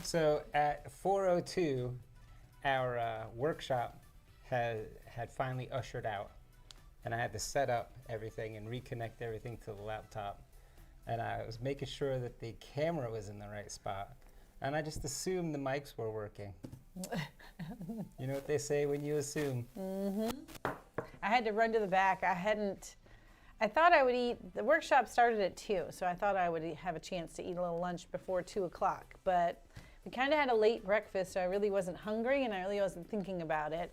So at 4:02, our workshop had finally ushered out, and I had to set up everything and reconnect everything to the laptop. And I was making sure that the camera was in the right spot. And I just assumed the mics were working. You know what they say when you assume? I had to run to the back. I thought I would eat, the workshop started at 2, so I thought I would have a chance to eat a little lunch before 2 o'clock. But we kind of had a late breakfast, so I really wasn't hungry and I really wasn't thinking about it.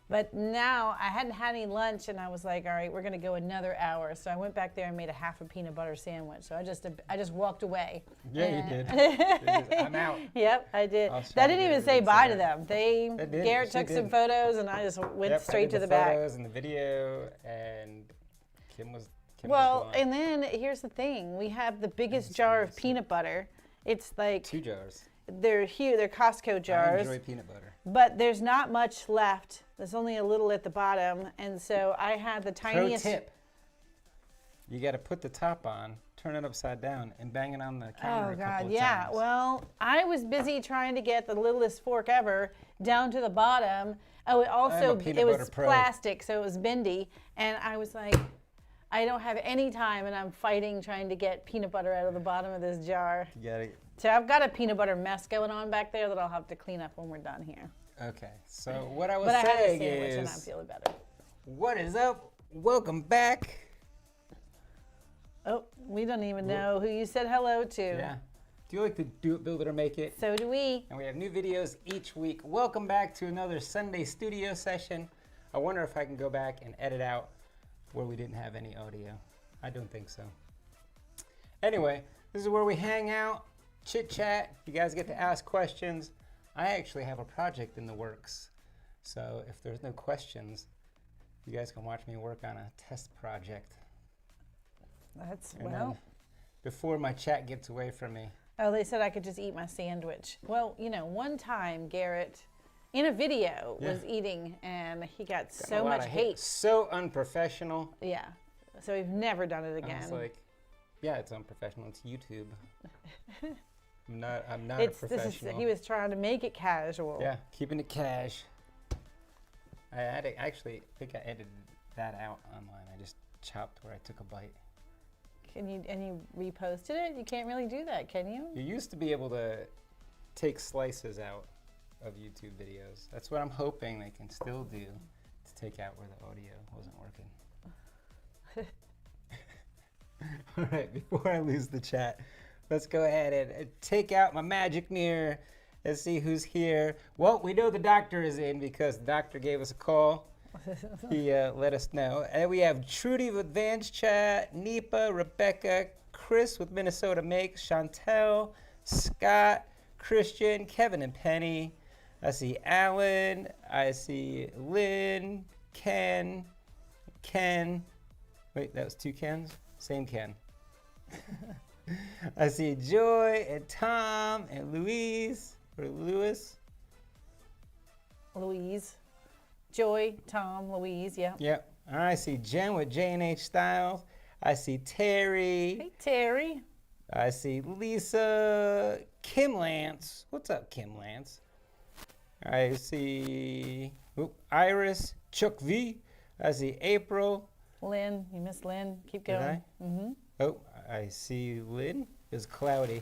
But now I hadn't had any lunch and I was like, all right, we're going to go another hour. So I went back there and made a half a peanut butter sandwich. So I just walked away. Yeah, you did. I'm out. Yep, I did. I didn't even say bye to them. Garrett took some photos and I just went straight to the back. Photos and the video, and Kim was well, gone. and then here's the thing. We have the biggest jar of peanut butter. It's like 2 jars. They're huge. They're Costco jars. I enjoy peanut butter. But there's not much left. There's only a little at the bottom. And so I had the tiniest. Pro tip. You got to put the top on, turn it upside down, and bang it on the camera a couple of times. Well, I was busy trying to get the littlest fork ever down to the bottom. Oh, it was plastic, so it was bendy. And I was like, I don't have any time, and I'm fighting trying to get peanut butter out of the bottom of this jar. You got to. So I've got a peanut butter mess going on back there that I'll have to clean up when we're done here. Okay, so what I was saying is, I had a sandwich and I'm feeling better. What is up? Welcome back. Oh, we don't even know who you said hello to. Yeah. Do you like to do it, build it, or make it? So do we. And we have new videos each week. Welcome back to another Sunday studio session. I wonder if I can go back and edit out where we didn't have any audio. I don't think so. Anyway, this is where we hang out, chit chat. You guys get to ask questions. I actually have a project in the works. So if there's no questions, you guys can watch me work on a test project. Before my chat gets away from me. Oh, they said I could just eat my sandwich. Well, you know, one time Garrett, in a video, was eating and he got so much hate. So unprofessional. Yeah. So we've never done it again. I was like, yeah, it's unprofessional. It's YouTube. I'm not a professional. He was trying to make it casual. Yeah, keeping it cash. I actually think I edited that out online. I just chopped where I took a bite. And you reposted it? You can't really do that, can you? You used to be able to take slices out of YouTube videos. That's what I'm hoping they can still do, to take out where the audio wasn't working. All right, before I lose the chat, let's go ahead and take out my magic mirror and see who's here. Well, we know the doctor is in because the doctor gave us a call. He let us know. And we have Trudy with Vans Chat, Nipa, Rebecca, Chris with Minnesota Makes, Chantel, Scott, Christian, Kevin and Penny. I see Alan. I see Lynn, Ken. Wait, that was 2 Kens? Same Ken. I see Joy and Tom and Louise, or Louis. Louise. Joy, Tom, Louise, yeah. Yep. I see Jen with J&H Styles. I see Terry. Hey, Terry. I see Lisa. Kim Lance. What's up, Kim Lance? I see Iris. Chuck V. I see April. Lynn. You missed Lynn. Keep going. Did I? Mm-hmm. Oh, I see Lynn. It's cloudy.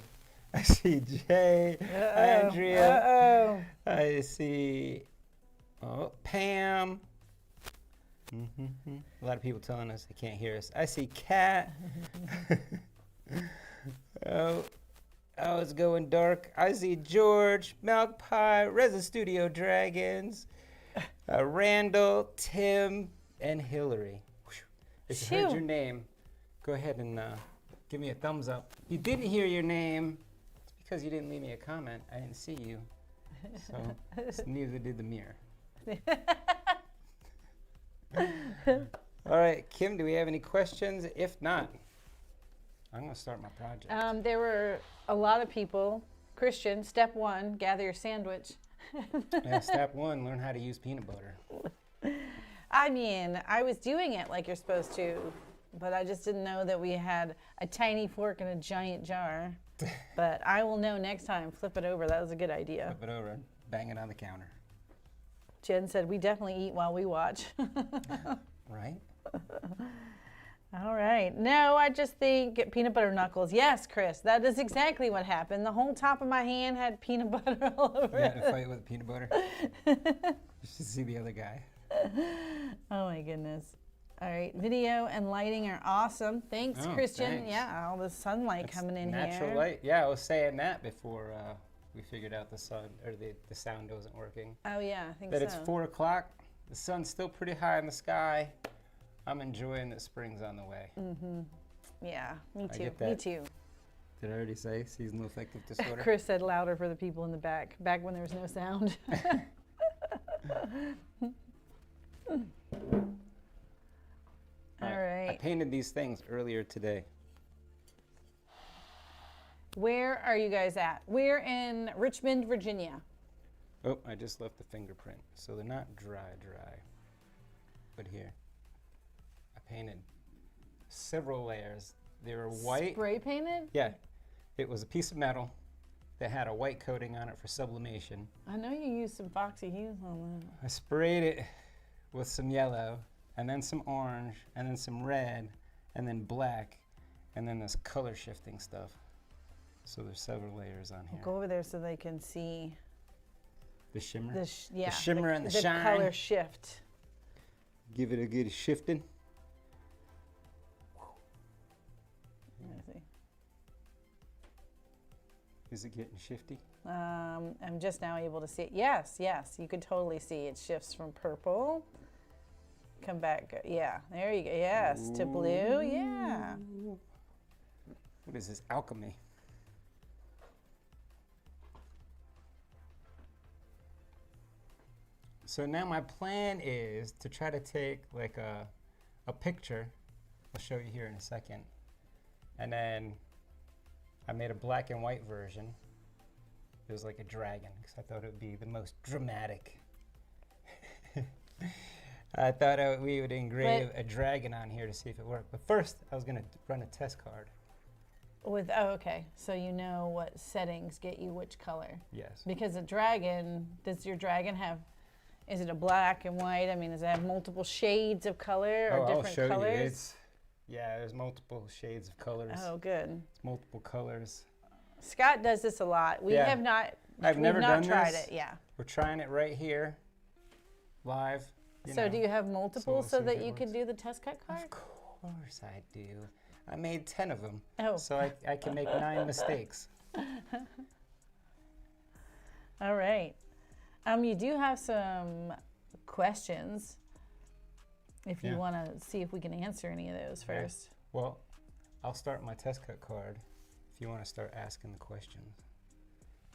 I see Jay. Andrea. I see Pam. A lot of people telling us they can't hear us. I see Kat. It's going dark. I see George, Milk Pie, Resin Studio Dragons, Randall, Tim, and Hillary. If you heard your name, go ahead and give me a thumbs up. If you didn't hear your name, it's because you didn't leave me a comment. I didn't see you. So neither did the mirror. All right, Kim, do we have any questions? If not, I'm going to start my project. There were a lot of people. Christian, step 1, gather your sandwich. Yeah, step 1, learn how to use peanut butter. I mean, I was doing it like you're supposed to, but I just didn't know that we had a tiny fork in a giant jar. But I will know next time. Flip it over. That was a good idea. Flip it over, bang it on the counter. Jen said, we definitely eat while we watch. Right? All right. No, I just think peanut butter knuckles. Yes, Chris, that is exactly what happened. The whole top of my hand had peanut butter all over You it. had to fight with peanut butter? You should see the other guy. Oh my goodness. All right, video and lighting are awesome. Thanks, Oh, Christian. thanks. Yeah, all the sunlight That's coming in natural here. light. Yeah, I was saying that before we figured out the sun, or the sound wasn't working. Oh yeah, I think That so. it's 4 o'clock, the sun's still pretty high in the sky. I'm enjoying that spring's on the way. Yeah, me I too. get Me that. too. Did I already say seasonal affective disorder? Chris said louder for the people in the back when there was no sound. All I right. painted these things earlier today. Where are you guys at? We're in Richmond, Virginia. Oh, I just left the fingerprint, so they're not dry. But here, I painted several layers. They were white. Spray painted? Yeah, it was a piece of metal that had a white coating on it for sublimation. I know you used some foxy hues on that. I sprayed it with some yellow, and then some orange, and then some red, and then black, and then this color shifting stuff. So there's several layers on here. Go over there so they can see The shimmer. the shimmer and the shine. color shift. Give it a good shifting. Let me see. Is it getting shifty? I'm just now able to see it. Yes, you could totally see it shifts from purple. Come back. Yeah, there you go. Yes, to blue. Yeah. What is this, alchemy? So now my plan is to try to take like a picture. I'll show you here in a second. And then I made a black and white version. It was like a dragon because I thought it would be the most dramatic. I thought we would engrave a dragon on here to see if it worked. But first, I was going to run a test card. Okay. So you know what settings get you which color. Yes. Because a dragon, does your dragon have, is it a black and white? I mean, does it have multiple shades of color or different I'll show colors? you. Yeah, there's multiple shades of colors. Oh, good. It's multiple colors. Scott does this a lot. We Yeah. have not. I've we've never not done tried this. it. Yeah. We're trying it right here, live. So do you have multiple we'll so see if that it you can works. do the test cut card? Of course I do. I made 10 of them, Oh. so I can make 9 mistakes. All right. You do have some questions. If you Yeah. want to see if we can answer any of those Yeah. first. Well, I'll start my test cut card if you want to start asking the questions.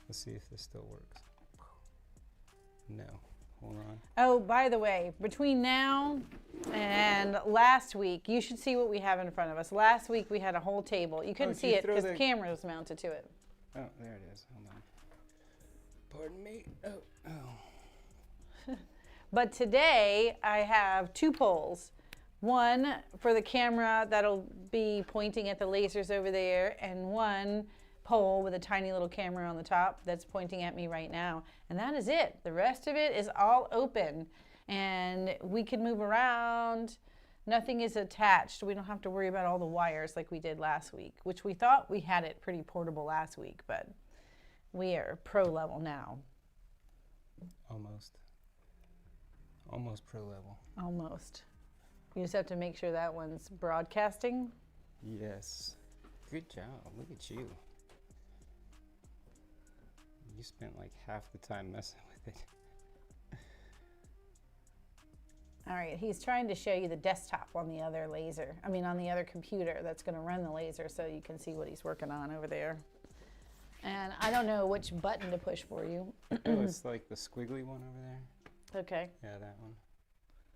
Let's see if this still works. No. Hold on. Oh, by the way, between now and last week, you should see what we have in front of us. Last week we had a whole table. You couldn't did see you it throw because the the- camera was mounted to it. Oh, there it is. Hold on. Pardon me. Oh. But today I have 2 poles. One for the camera that'll be pointing at the lasers over there, and one pole with a tiny little camera on the top that's pointing at me right now. And that is it. The rest of it is all open and we can move around. Nothing is attached. We don't have to worry about all the wires like we did last week, which we thought we had it pretty portable last week, but we are pro level now. Almost. Almost pro level. Almost. You just have to make sure that one's broadcasting. Yes. Good job. Look at you. You spent like half the time messing with it. All right, he's trying to show you the desktop on the other laser. I mean, on the other computer that's going to run the laser so you can see what he's working on over there. And I don't know which button to push for you. Oh, it's like the squiggly one over there. Okay. Yeah, that one.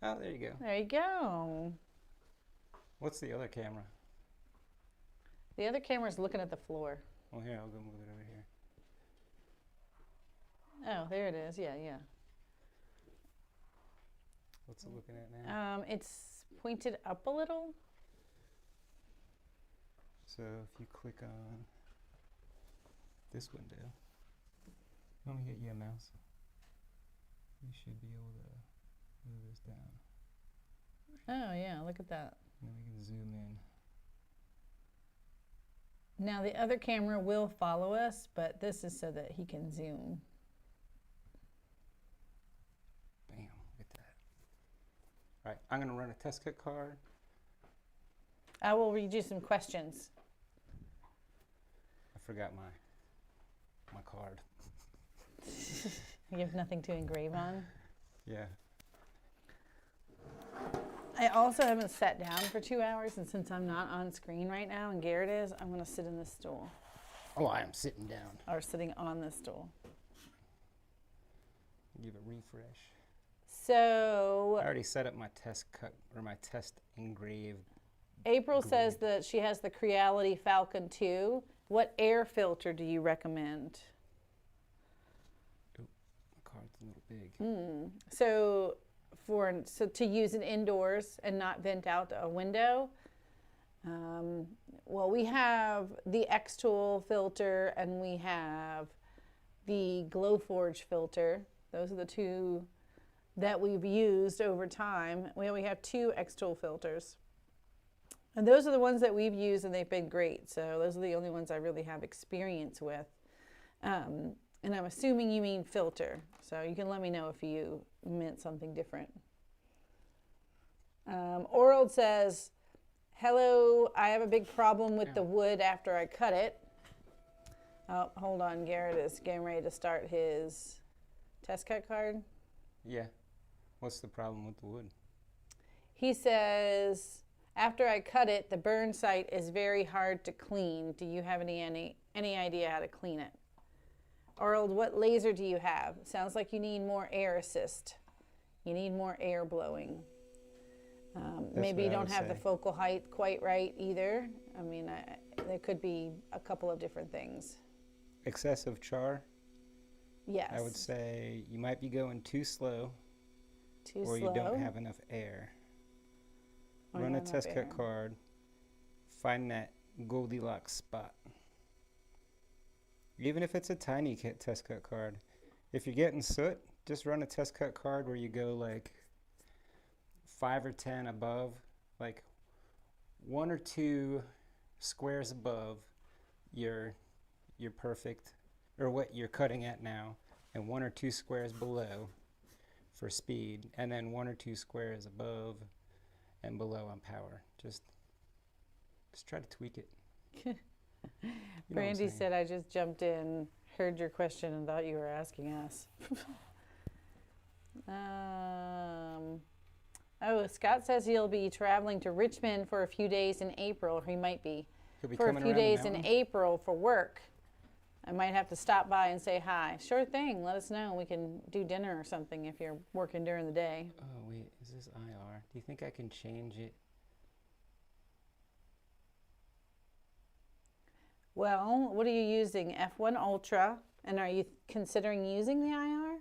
Oh, there you go. There you go. What's the other camera? The other camera's looking at the floor. Well, here, I'll go move it over here. Oh, there it is. Yeah. What's it looking at now? It's pointed up a little. So if you click on... this window. Let me get you a mouse. You should be able to move this down. Oh yeah, look at that. And then we can zoom in. Now the other camera will follow us, but this is so that he can zoom. Bam, look at that. All right, I'm gonna run a test kit card. I will read you some questions. I forgot my card. You have nothing to engrave on. Yeah. I also haven't sat down for 2 hours, and since I'm not on screen right now and Garrett is, I'm going to sit in this stool. Oh, I am sitting down. Or sitting on this stool. Give a refresh. So I already set up my test cut or my test engrave. April says that she has the Creality Falcon 2. What air filter do you recommend? Oh, my card's a little big. So to use it indoors and not vent out a window, well, we have the X-Tool filter and we have the Glowforge filter. Those are the two that we've used over time. We have 2 X-Tool filters. And those are the ones that we've used and they've been great. So those are the only ones I really have experience with. And I'm assuming you mean filter. So you can let me know if you meant something different. Orald says, hello, I have a big problem with the wood after I cut it. Oh, hold on, Garrett is getting ready to start his test cut card. Yeah. What's the problem with the wood? He says, after I cut it, the burn site is very hard to clean. Do you have any idea how to clean it? Orald, what laser do you have? Sounds like you need more air assist. You need more air blowing. Maybe you don't have the focal height quite right either. I mean, there could be a couple of different things. Excessive char? Yes. I would say you might be going too slow. Too or slow. You don't have enough air. Run a test cut card. Find that Goldilocks spot. Even if it's a tiny test cut card. If you're getting soot, just run a test cut card where you go like 5 or 10 above, like 1 or 2 squares above your perfect, or what you're cutting at now, and 1 or 2 squares below for speed, and then 1 or 2 squares above and below on power. Just try to tweak it. Brandy said, I just jumped in, heard your question, and thought you were asking us. Oh, Scott says he'll be traveling to Richmond for a few days in April. He might be. He'll be for a coming few around the days in mountain? April for work. I might have to stop by and say hi. Sure thing. Let us know. We can do dinner or something if you're working during the day. Oh, wait. Is this IR? Do you think I can change it? Well, what are you using? F1 Ultra. And are you considering using the IR?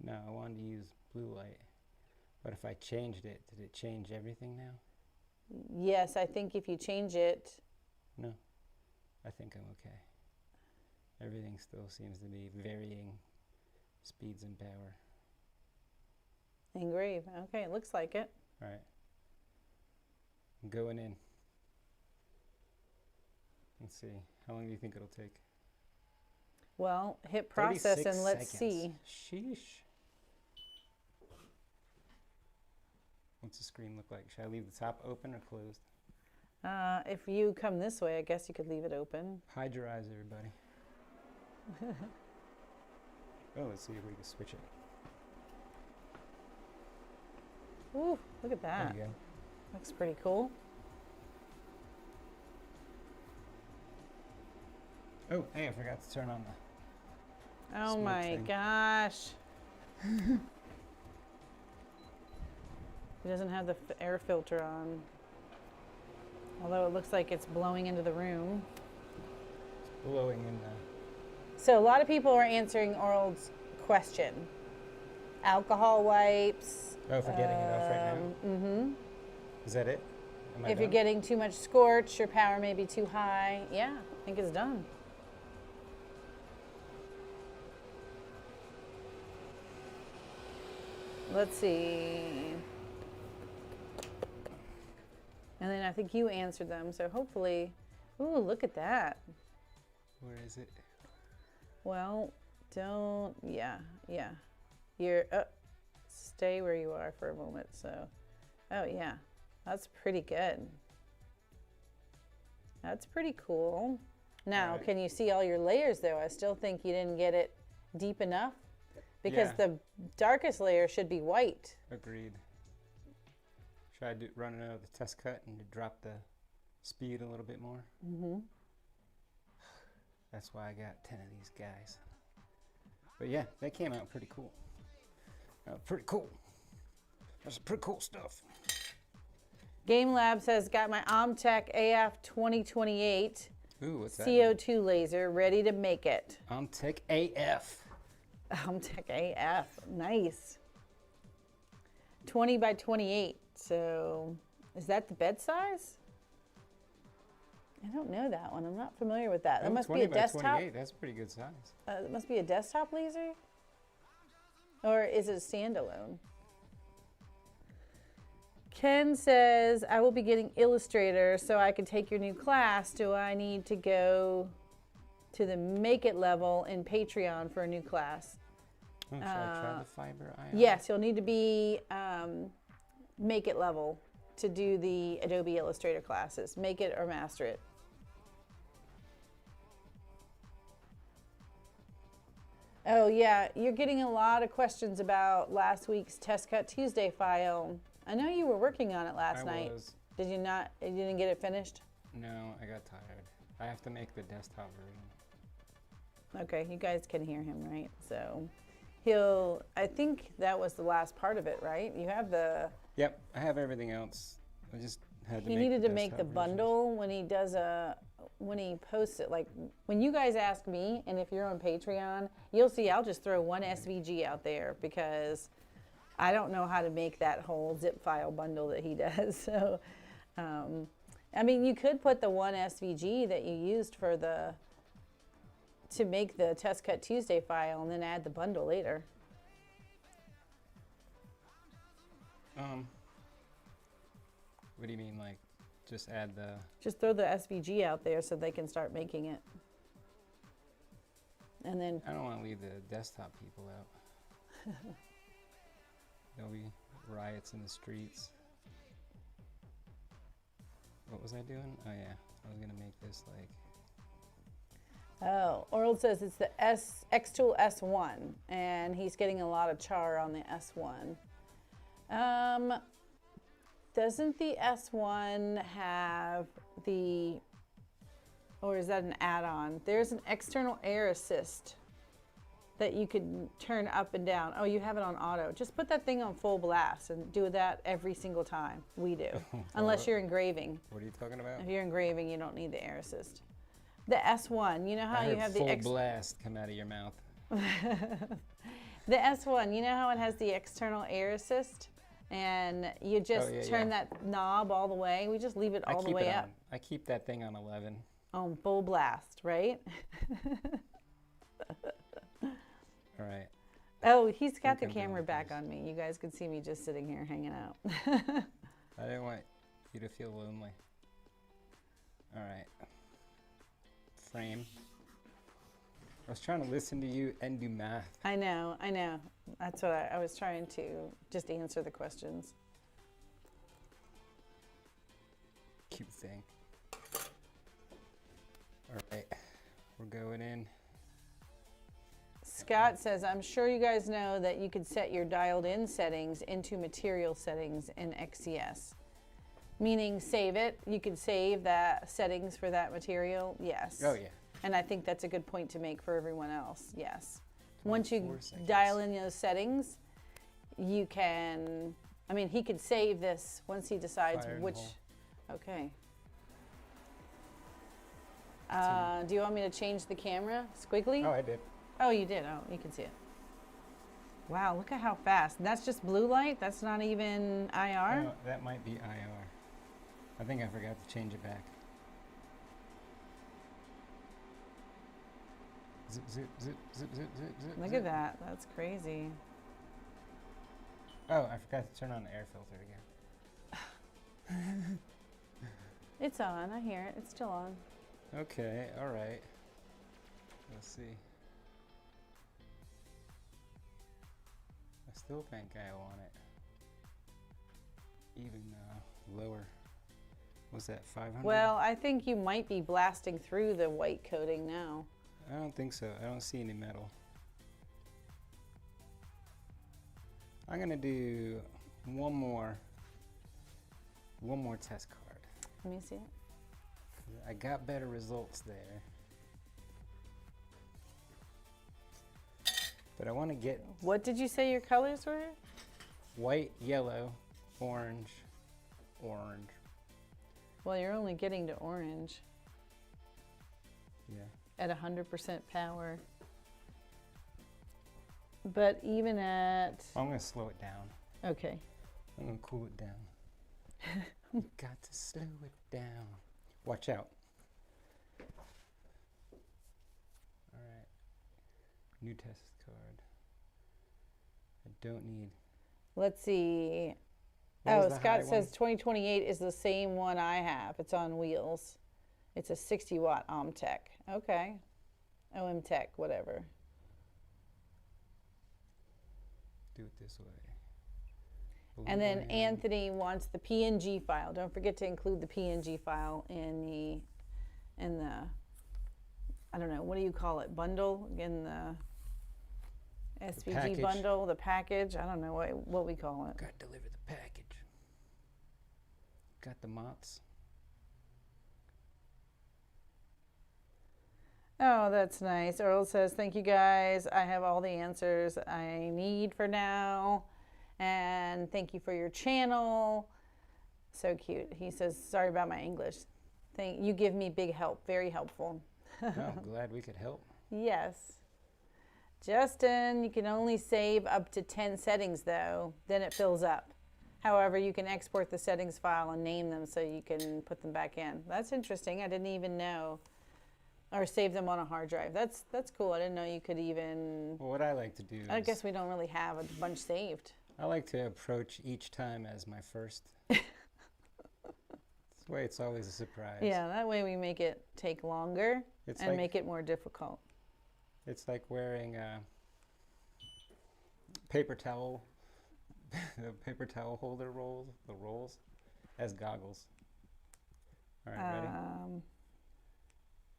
No, I wanted to use blue light. But if I changed it, did it change everything now? Yes, I think if you change it. No, I think I'm okay. Everything still seems to be varying speeds and power. Engrave. Okay, it looks like it. All right. I'm going in. Let's see. How long do you think it'll take? Well, hit process 36 and let's seconds. see. Sheesh. What's the screen look like? Should I leave the top open or closed? If you come this way, I guess you could leave it open. Hide your eyes, everybody. Oh, let's see if we can switch it. Ooh, look at that. There you go. Looks pretty cool. Oh, hey, I forgot to turn on the... Oh Smoke my thing. gosh. He doesn't have the air filter on. Although it looks like it's blowing into the room. It's blowing in the... So a lot of people are answering Orald's question. Alcohol wipes. Oh, for getting it off right now? Mm-hmm. Is that it? Am I If you're done? getting too much scorch, your power may be too high. Yeah, I think it's done. let's see. And then I think you answered them, so hopefully, ooh, look at that. Where is it? Well, yeah. Stay where you are for a moment, so. Oh yeah, that's pretty good. That's pretty cool. Now, Right. can you see all your layers though? I still think you didn't get it deep enough because Yeah. the darkest layer should be white. Agreed. Should I run another test cut and drop the speed a little bit more? Mm-hmm. That's why I got 10 of these guys. But yeah, they came out pretty cool. Pretty cool. That's pretty cool stuff. Game Lab says, got my Omtech AF 2028 Ooh, what's that? CO2 laser ready to make it. Tech AF. Omtech AF, nice. 20 by 28, so is that the bed size? I don't know that one. I'm not familiar with that. That must be a 20 by desktop. 28, that's a pretty good size. It must be a desktop laser? Or is it a standalone? Ken says, I will be getting Illustrator so I can take your new class. Do I need to go to the Make It level in Patreon for a new class? Oh, should I try the fiber IR? Yes, you'll need to be Make It level to do the Adobe Illustrator classes. Make It or Master It. Oh yeah, you're getting a lot of questions about last week's Test Cut Tuesday file. I know you were working on it last night. I was. Did you not? You didn't get it finished? No, I got tired. I have to make the desktop version. Okay, you guys can hear him, right? So I think that was the last part of it, right? You have the. Yep, I have everything else. I just had to He make needed the to make the desktop version. bundle when he posts it. Like when you guys ask me, and if you're on Patreon, you'll see I'll just throw one SVG out there because I don't know how to make that whole zip file bundle that he does. So, I mean, you could put the one SVG that you used to make the Test Cut Tuesday file and then add the bundle later. What do you mean, like, just add the... Just throw the SVG out there so they can start making it. And then... I don't want to leave the desktop people out. There'll be riots in the streets. What was I doing? Oh yeah, I was gonna make this like... Oh, Oral says it's the Xtool S1, and he's getting a lot of char on the S1. Doesn't the S1 have the, or is that an add-on? There's an external air assist that you could turn up and down. Oh, you have it on auto. Just put that thing on full blast and do that every single time. We do, unless you're engraving. What are you talking about? If you're engraving, you don't need the air assist. The S1, you know how I you heard have full the blast come out of your mouth. The S1, you know how it has the external air assist? And you just turn that knob all the way. We just leave it all the way up. I keep that thing on 11. On full blast, right? All right. Oh, he's got the I'm doing camera back this. on me. You guys could see me just sitting here hanging out. I didn't want you to feel lonely. All right. Frame. I was trying to listen to you and do math. I know. That's what I was trying to just answer the questions. Cute thing. All right. We're going in. Scott says, I'm sure you guys know that you could set your dialed in settings into material settings in XCS. Meaning save it. You could save that settings for that material. Yes. Oh, yeah. And I think that's a good point to make for everyone else. Yes. Once you 24 seconds. dial in those settings, you can, I mean, he could save this once he decides Fire in which. hole. Okay. Do you want me to change the camera? Squiggly? Oh, I did. Oh, you did. Oh, you can see it. Wow, look at how fast. And that's just blue light? That's not even IR? No, that might be IR. I think I forgot to change it back. Zip, zip, zip, zip, zip, zip, zip. Look zip. at that. That's crazy. Oh, I forgot to turn on the air filter again. It's on. I hear it. It's still on. Okay, all right. Let's see. I still think I want it even lower. Was that 500? Well, I think you might be blasting through the white coating now. I don't think so. I don't see any metal. I'm gonna do one more test card. Let me see it. I got better results there. But I want to get What did you say your colors were? white, yellow, orange, orange. Well, you're only getting to orange Yeah. at 100% power. But even at, I'm going to slow it down. okay. I'm going to cool it down. Got to slow it down. Watch out. All right. New test card. I don't need. Let's see. What was Oh, the Scott high says one? 2028 is the same one I have. It's on wheels. It's a 60 watt OMTech. Okay. OMTech, whatever. Do it this way. And then Overhand. Anthony wants the PNG file. Don't forget to include the PNG file in the, I don't know, what do you call it? Bundle in the SVG package. bundle, the package. I don't know what we call it. Got to deliver the package. Got the mots. Oh, that's nice. Earl says, thank you guys. I have all the answers I need for now. And thank you for your channel. So cute. He says, sorry about my English. You give me big help. Very helpful. Oh, glad we could help. Yes. Justin, you can only save up to 10 settings though. Then it fills up. However, you can export the settings file and name them so you can put them back in. That's interesting. I didn't even know. Or save them on a hard drive. That's cool. I didn't know you could even. Well, what I like to do is I guess we don't really have a bunch saved. I like to approach each time as my first. This way it's always a surprise. Yeah, that way we make it take longer It's and like, make it more difficult. it's like wearing a paper towel, the paper towel holder rolls, as goggles. All right, ready?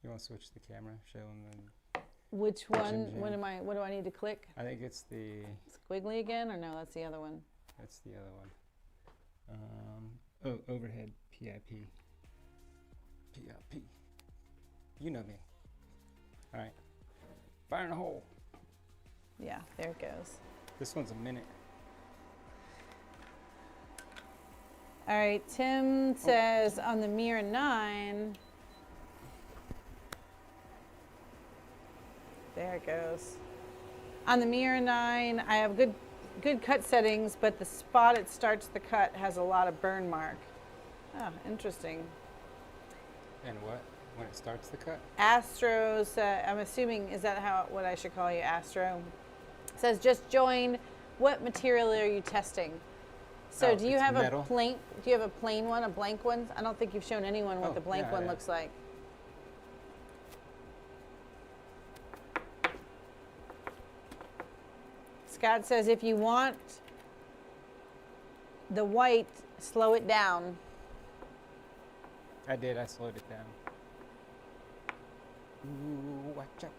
You want to switch the camera, show them Which one? Jim. What do I need to click? I think it's the, Squiggly again, or no? That's the other one. that's the other one. Overhead PIP. PIP. You know me. All right. Fire in a hole. Yeah, there it goes. This one's a minute. All right, Tim says on the Mira 9. There it goes. On the Mira 9, I have good cut settings, but the spot it starts the cut has a lot of burn mark. Oh, interesting. And what? When it starts the cut? Astro's, I'm assuming, is that what I should call you, Astro? Says just join. What material are you testing? So Oh, do you it's have metal. a plain? Do you have a plain one, a blank one? I don't think you've shown anyone what Oh, the blank yeah, one yeah. looks like. Scott says if you want the white, slow it down. I did. I slowed it down. Ooh, watch out.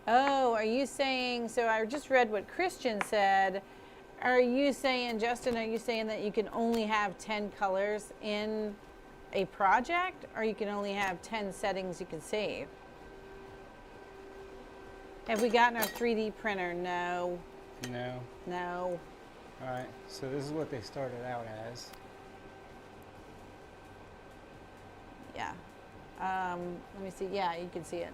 Oh, are you saying, so I just read what Christian said. Are you saying, Justin, are you saying that you can only have 10 colors in a project, or you can only have 10 settings you can save? Have we gotten our 3D printer? No. No. No. All right. So this is what they started out as. Yeah. Let me see. Yeah, you can see it.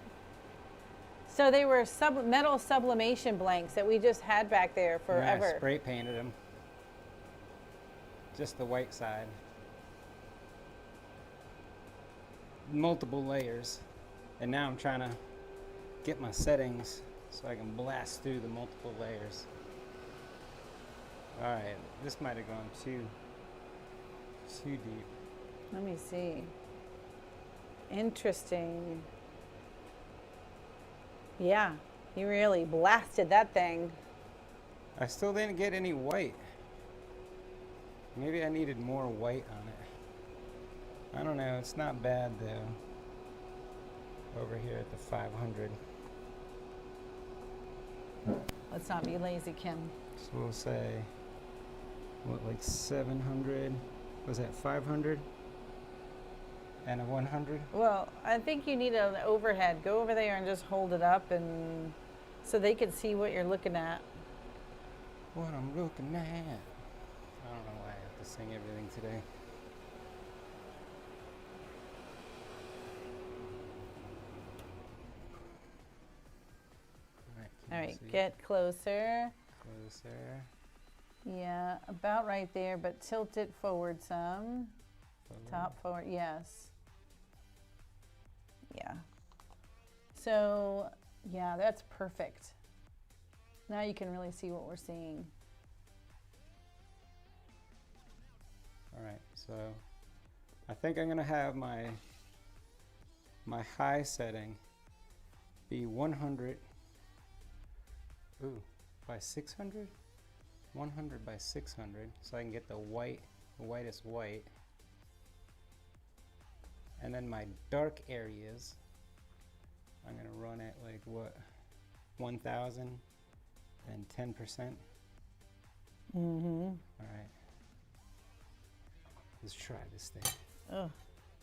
So they were metal sublimation blanks that we just had back there And then forever. I spray painted them. Just the white side. Multiple layers. And now I'm trying to get my settings so I can blast through the multiple layers. Alright, this might have gone too deep. Let me see. Interesting. Yeah, you really blasted that thing. I still didn't get any white. Maybe I needed more white on it. I don't know, it's not bad though. Over here at the 500. Let's not be lazy, Kim. So we'll say, what, like 700? Was that 500? And a 100? Well, I think you need an overhead. Go over there and just hold it up and so they can see what you're looking at. What I'm looking at. I don't know why I have to sing everything today. All right, get closer. Closer. Yeah, about right there, but tilt it forward some. Forward. Top forward, yes. Yeah. So, yeah, that's perfect. Now you can really see what we're seeing. All right, so I think I'm gonna have my high setting be 100. Ooh, by 600? 100 by 600, so I can get the whitest white. And then my dark areas, I'm gonna run at like what, 1,000 and 10%. Mm-hmm. All right, let's try this thing. Ugh.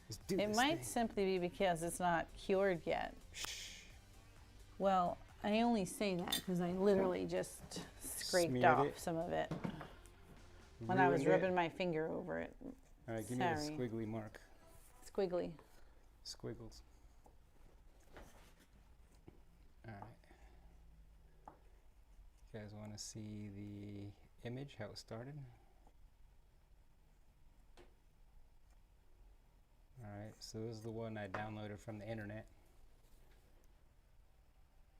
Let's do It this might thing. simply be because it's not cured yet. Shh. Well, I only say that because I literally just scraped Smeared off it? some of it when I was Ruined it? rubbing my finger over it. All right, give me Sorry. the squiggly mark. Squiggly. Squiggles. All right. You guys want to see the image, how it started? All right, so this is the one I downloaded from the internet.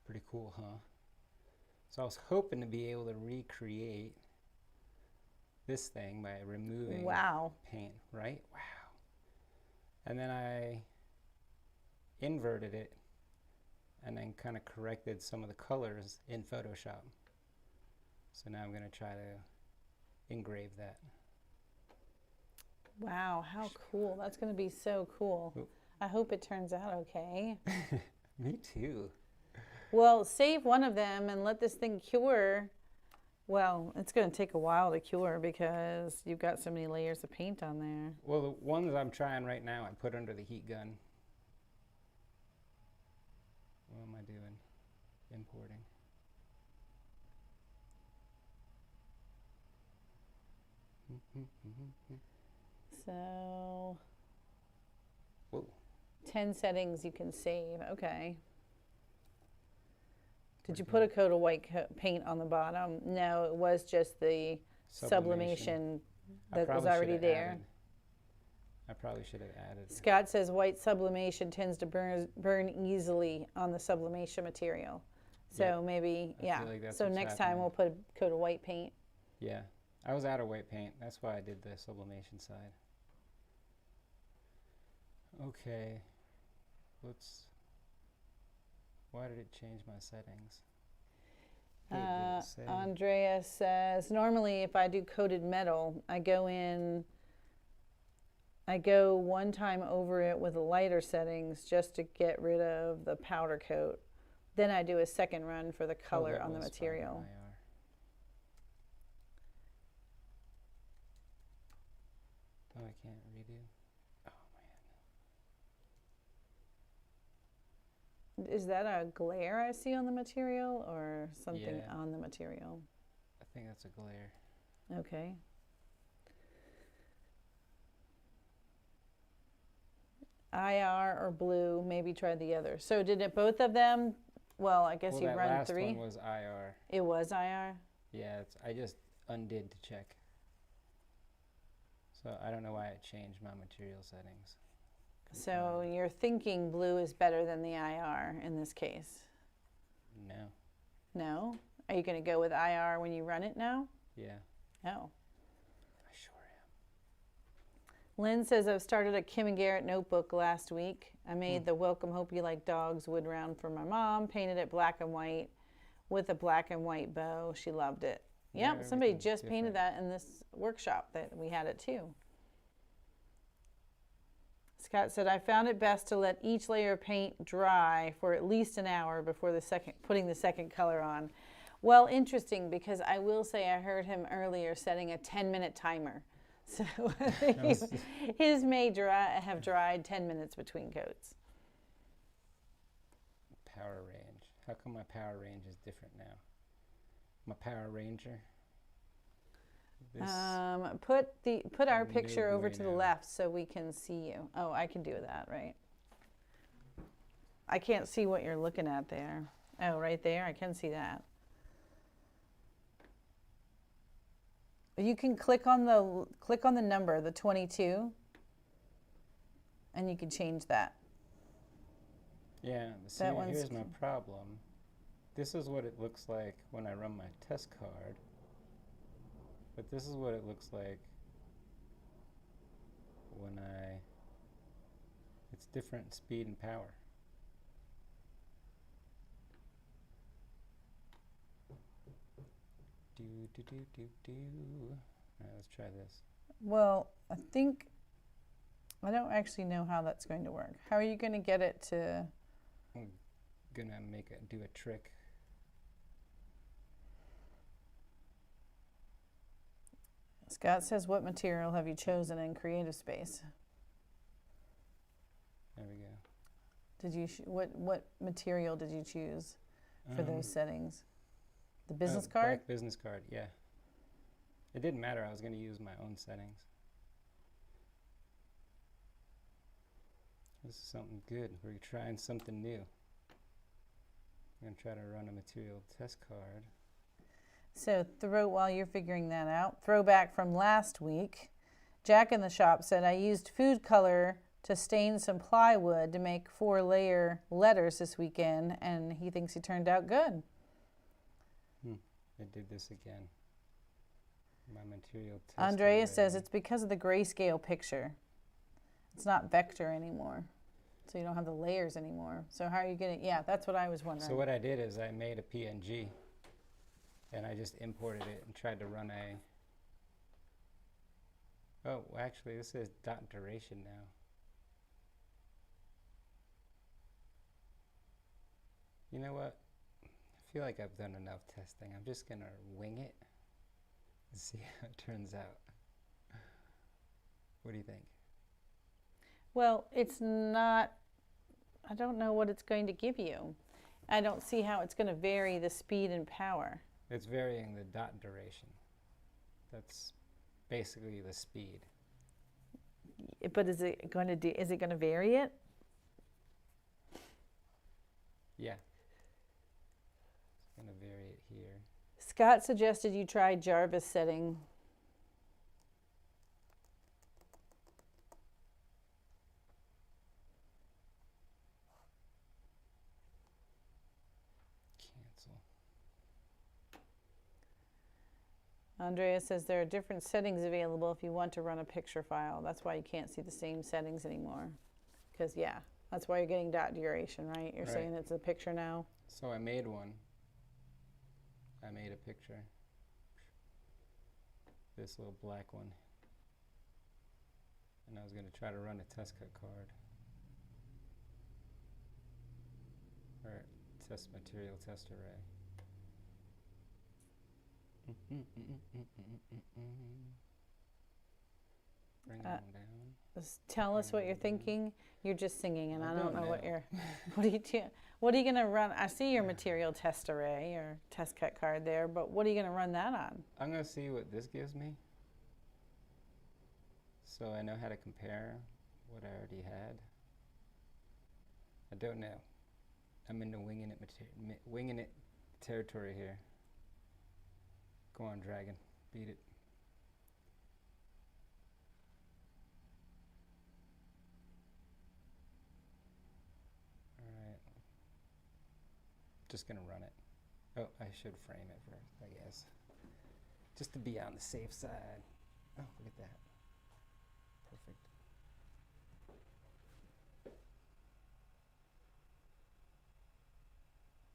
Pretty cool, huh? So I was hoping to be able to recreate this thing by removing Wow. paint, right? Wow. And then I inverted it and then kind of corrected some of the colors in Photoshop. So now I'm going to try to engrave that. Wow, how cool. That's going to be so cool. Oop. I hope it turns out okay. Me too. Well, save one of them and let this thing cure. Well, it's going to take a while to cure because you've got so many layers of paint on there. Well, the ones I'm trying right now, I put under the heat gun. What am I doing? Importing. So, Whoa. 10 settings you can save. Okay. Did you put a coat of white paint on the bottom? No, it was just the sublimation that was already there. I probably should have added. Scott says white sublimation tends to burn easily on the sublimation material. So Yeah, maybe, I yeah. feel like that's So what's next time happening. we'll put a coat of white paint. Yeah, I was out of white paint. That's why I did the sublimation side. Okay, why did it change my settings? Hey, did it say? Andrea says, normally if I do coated metal, I go one time over it with the lighter settings just to get rid of the powder coat. Then I do a second run for the color that on the was material. IR. Oh, I can't redo. Oh man. Is that a glare I see on the material or something Yeah. on the material? I think that's a glare. Okay. IR or blue, maybe try the other. So did it both of them? Well, I guess Well, you that run last 3. one was IR. It was IR? Yeah, I just undid to check. So I don't know why it changed my material settings. So you're thinking blue is better than the IR in this case. now. No? Are you going to go with IR when you run it now? Yeah, No. I sure Lynn says, I've started a Kim and Garrett notebook last week. I made the Welcome Hope You Like Dogs wood round for my mom, painted it black and white with a black and white bow. She loved it. Yeah, Yep, somebody everything's just painted different. that in this workshop that we had it too. Scott said, I found it best to let each layer of paint dry for at least an hour before putting the second color on. Well, interesting, because I will say I heard him earlier setting a 10-minute timer. So his may have dried 10 minutes between coats. Power range. How come my power range is different now? My Power Ranger. This, Put our no picture over to the bueno. left so we can see you. Oh, I can do that, right? I can't see what you're looking at there. Oh, right there, I can see that. You can click on the number, the 22, and you can change that. yeah, see, That one's- here's my problem. This is what it looks like when I run my test card. But this is what it looks like when it's different speed and power. Do, do, do, do, do. All right, let's try this. Well, I don't actually know how that's going to work. How are you going to get it to? I'm gonna do a trick. Scott says, what material have you chosen in Creative Space? There we go. Did you what material did you choose for those settings? The business oh, card? Black business card, yeah. It didn't matter. I was going to use my own settings. This is something good. We're trying something new. I'm going to try to run a material test card. So while you're figuring that out, throwback from last week, Jack in the shop said, I used food color to stain some plywood to make 4-layer letters this weekend, and he thinks he turned out good. I did this again. My material test. Andrea says it's because of the grayscale picture. It's not vector anymore. So you don't have the layers anymore. So how are you getting, yeah, that's what I was wondering. So what I did is I made a PNG and I just imported it and tried to run oh, well, actually this is dot duration now. You know what? I feel like I've done enough testing. I'm just gonna wing it and see how it turns out. What do you think? Well, it's not, I don't know what it's going to give you. I don't see how it's going to vary the speed and power. It's varying the dot duration. That's basically the speed. But is it going to vary it? Yeah. It's gonna vary it here. Scott suggested you try Jarvis setting. Cancel. Andrea says there are different settings available if you want to run a picture file. That's why you can't see the same settings anymore. Because, yeah, that's why you're getting dot duration, right? You're saying it's a picture now? So I made one. I made a picture. This little black one. And I was going to try to run a test cut card. Or test material test array. Bring it on down. Just tell us what you're thinking. You're just singing, and I don't know what know. you're. What are you gonna run? I see your material test array or test cut card there, but what are you gonna run that on? I'm going to see what this gives me. So I know how to compare what I already had. I don't know. I'm in the winging it territory here. Go on, dragon. Beat it. Alright. just gonna run it. Oh, I should frame it first, I guess. Just to be on the safe side. Oh, look at that. Perfect.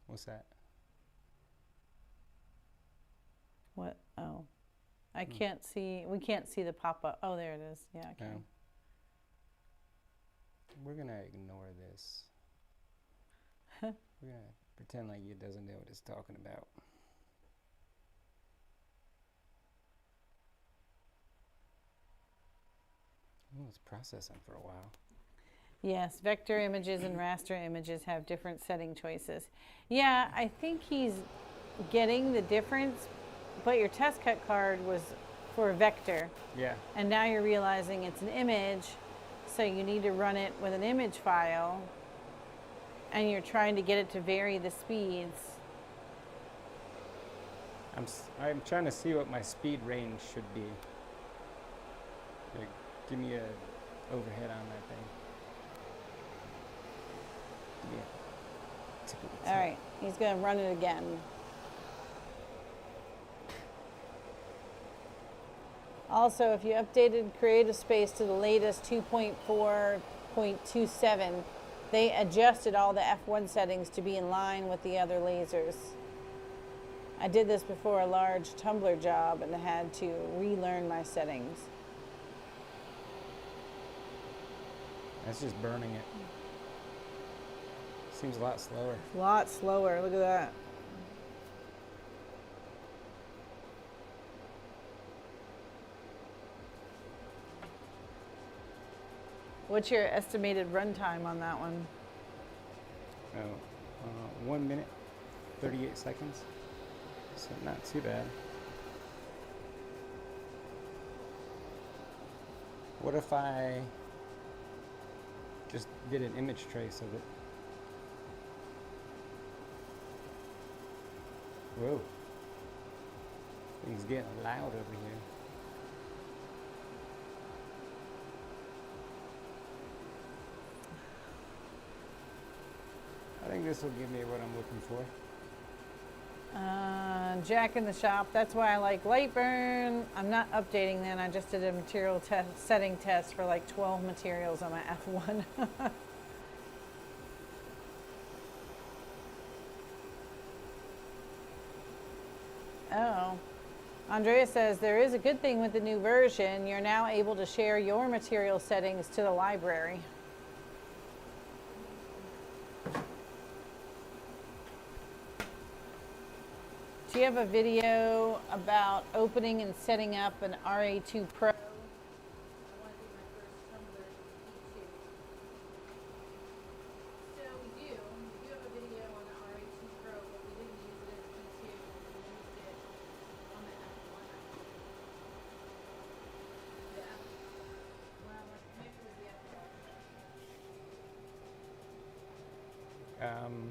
What's that? What? Oh. I can't see. We can't see the pop-up. Oh, there it is. Yeah, I can. Oh. We're gonna ignore this. We're gonna pretend like it doesn't know what it's talking about. Oh, it's processing for a while. Yes, vector images and raster images have different setting choices. Yeah, I think he's getting the difference, but your test cut card was for a vector, Yeah. and now you're realizing it's an image, so you need to run it with an image file, and you're trying to get it to vary the speeds. I'm trying to see what my speed range should be. Like, give me a overhead on that thing. Yeah. All right, he's going to run it again. Also, if you updated Creative Space to the latest 2.4.27, they adjusted all the F1 settings to be in line with the other lasers. I did this before a large tumbler job and had to relearn my settings. That's just burning it. Seems a lot slower. A lot slower, look at that. What's your estimated runtime on that one? Oh, 1 minute, 38 seconds. So not too bad. What if I just did an image trace of it? Whoa. Things getting loud over here. I think this will give me what I'm looking for. Jack in the shop, that's why I like Lightburn. I'm not updating then, I just did a material setting test for like 12 materials on my F1. Oh. Andrea says, there is a good thing with the new version. You're now able to share your material settings to the library. Do you have a video about opening and setting up an RA2 Pro? I want to do my first tumbler in E2. So we do have a video on the RA2 Pro, but we didn't use it in E2. We used it on the F1. Well, maybe it was the F1.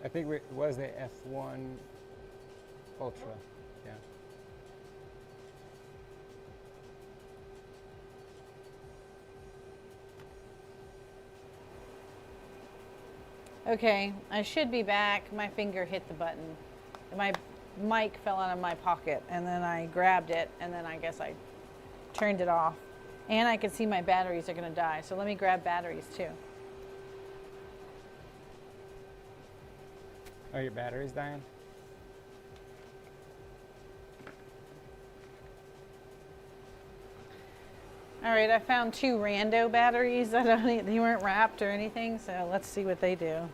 I think it was the F1 Ultra, yeah. Okay, I should be back. My finger hit the button. My mic fell out of my pocket, and then I grabbed it, and then I guess I turned it off. And I can see my batteries are going to die, so let me grab batteries too. Oh, your battery's dying? All right, I found 2 rando batteries. They weren't wrapped or anything, so let's see what they do.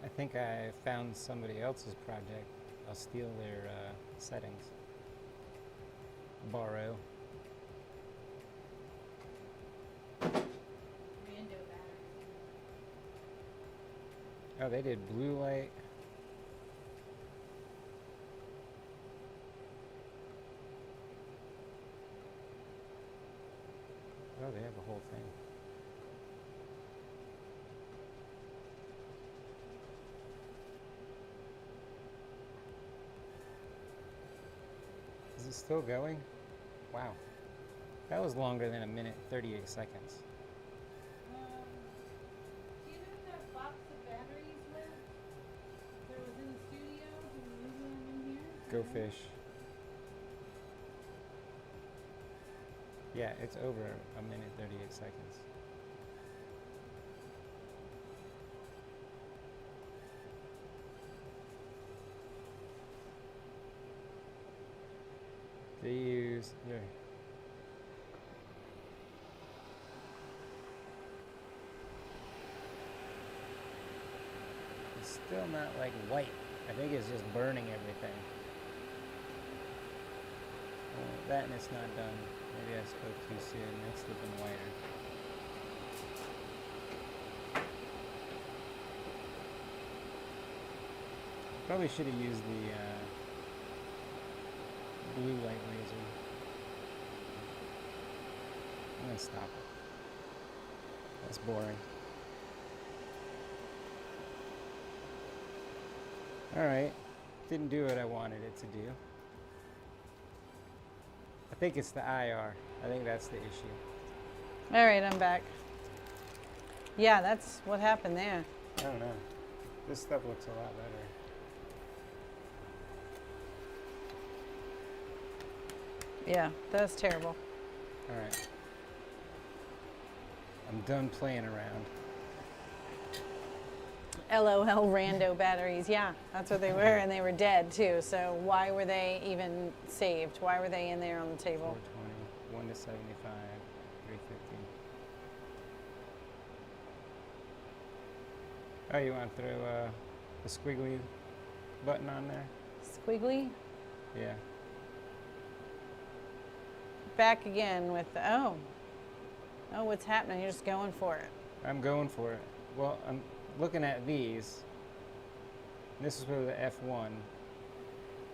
I think I found somebody else's project. I'll steal their settings. Borrow. Rando batteries. Oh, they did blue light. Oh, they have a whole thing. Is it still going? Wow. That was longer than 1 minute 38 seconds. Do you know what that box of batteries was? That was in the studio? Do you remember them in here? Go fish. Yeah, it's over 1 minute 38 seconds. They use here. It's still not like white. I think it's just burning everything. That and it's not done. Maybe I spoke too soon. It's looking whiter. Probably should have used the blue light laser. I'm gonna stop it. That's boring. Alright. Didn't do what I wanted it to do. I think it's the IR. I think that's the issue. All right, I'm back. Yeah, that's what happened there. I don't know. This stuff looks a lot better. Yeah, that's terrible. Alright. I'm done playing around. LOL rando batteries. Yeah, that's what they were, and they were dead too. So why were they even saved? Why were they in there on the table? 420, 1 to 75, 350. Oh, you want to throw the squiggly button on there? Squiggly. Yeah. Back again with the, oh, what's happening? You're just going for it. I'm going for it. Well, I'm looking at these. This is for the F1.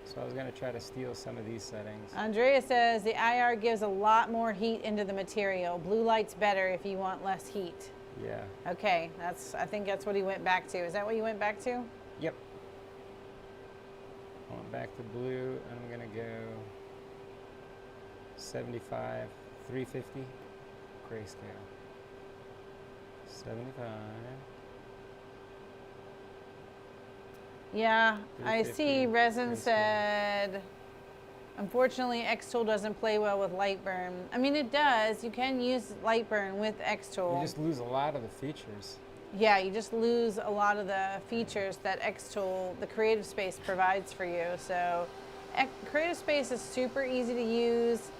So I was going to try to steal some of these settings. Andrea says the IR gives a lot more heat into the material. Blue light's better if you want less heat. Yeah. Okay, I think that's what he went back to. Is that what you went back to? Yep. I went back to blue, and I'm going to go 75, 350, grayscale. 75. Yeah, I 350, see Resin grayscale. said, unfortunately, Xtool doesn't play well with Lightburn. I mean, it does. You can use Lightburn with Xtool. You just lose a lot of the features. Yeah, you just lose a lot of the features that Xtool, the Creative Space, provides for you. So Creative Space is super easy to use.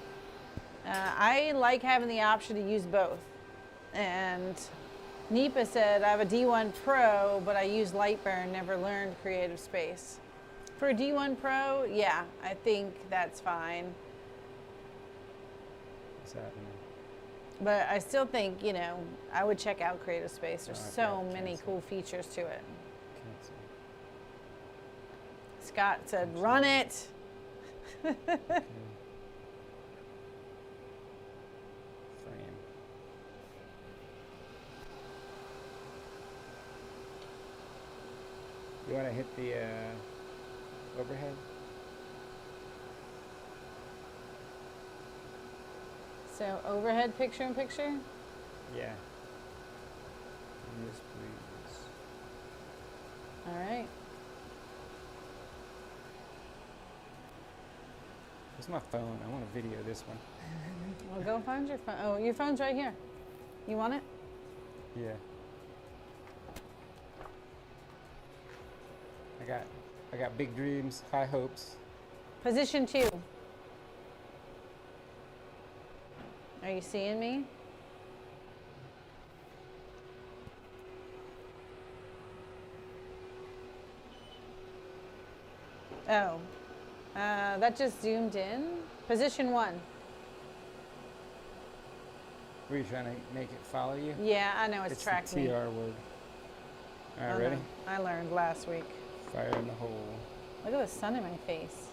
I like having the option to use both. And Nipa said, I have a D1 Pro, but I use Lightburn, never learned Creative Space. For a D1 Pro, yeah, I think that's fine. What's happening? But I still think, you know, I would check out Creative Space. There's Oh, okay, so many cancel. cool features to it. Cancel. Scott said, run it. Okay. Frame. You want to hit the overhead? So overhead picture in picture? Yeah. Yes, please. All right. Where's my phone? I want to video this one. Well, go find your phone. Oh, your phone's right here. You want it? Yeah. I got big dreams, high hopes. Position 2. Are you seeing me? Oh, that just zoomed in. Position 1. Were you trying to make it follow you? Yeah, I know it's tracked the me. TR word. All right, Oh, ready? no. I learned last week. Fire in the hole. Look at the sun in my face.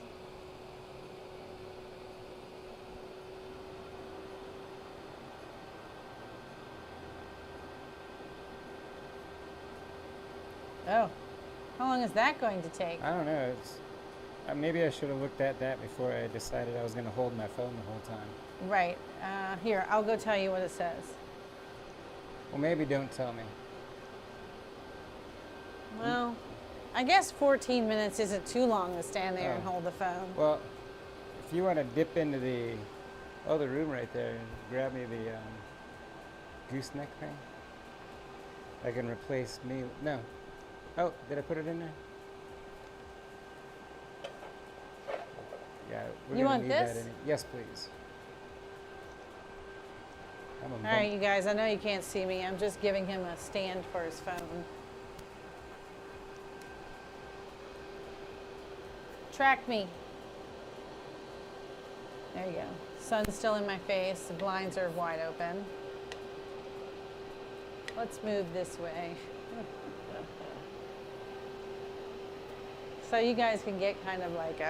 Oh, how long is that going to take? I don't know. Maybe I should have looked at that before I decided I was going to hold my phone the whole time. Right. Here, I'll go tell you what it says. Well, maybe don't tell me. Well, I guess 14 minutes isn't too long to stand there and hold the phone. Well, if you want to dip into the other room right there and grab me the gooseneck thing, I can replace me. No. Oh, did I put it in there? Yeah, we're You gonna want need this? that in it. Yes, please. I'm a All right, you guys, I know you can't see me. I'm just giving him a stand for his phone. Track me. There you go. Sun's still in my face. The blinds are wide open. Let's move this way. So you guys can get kind of like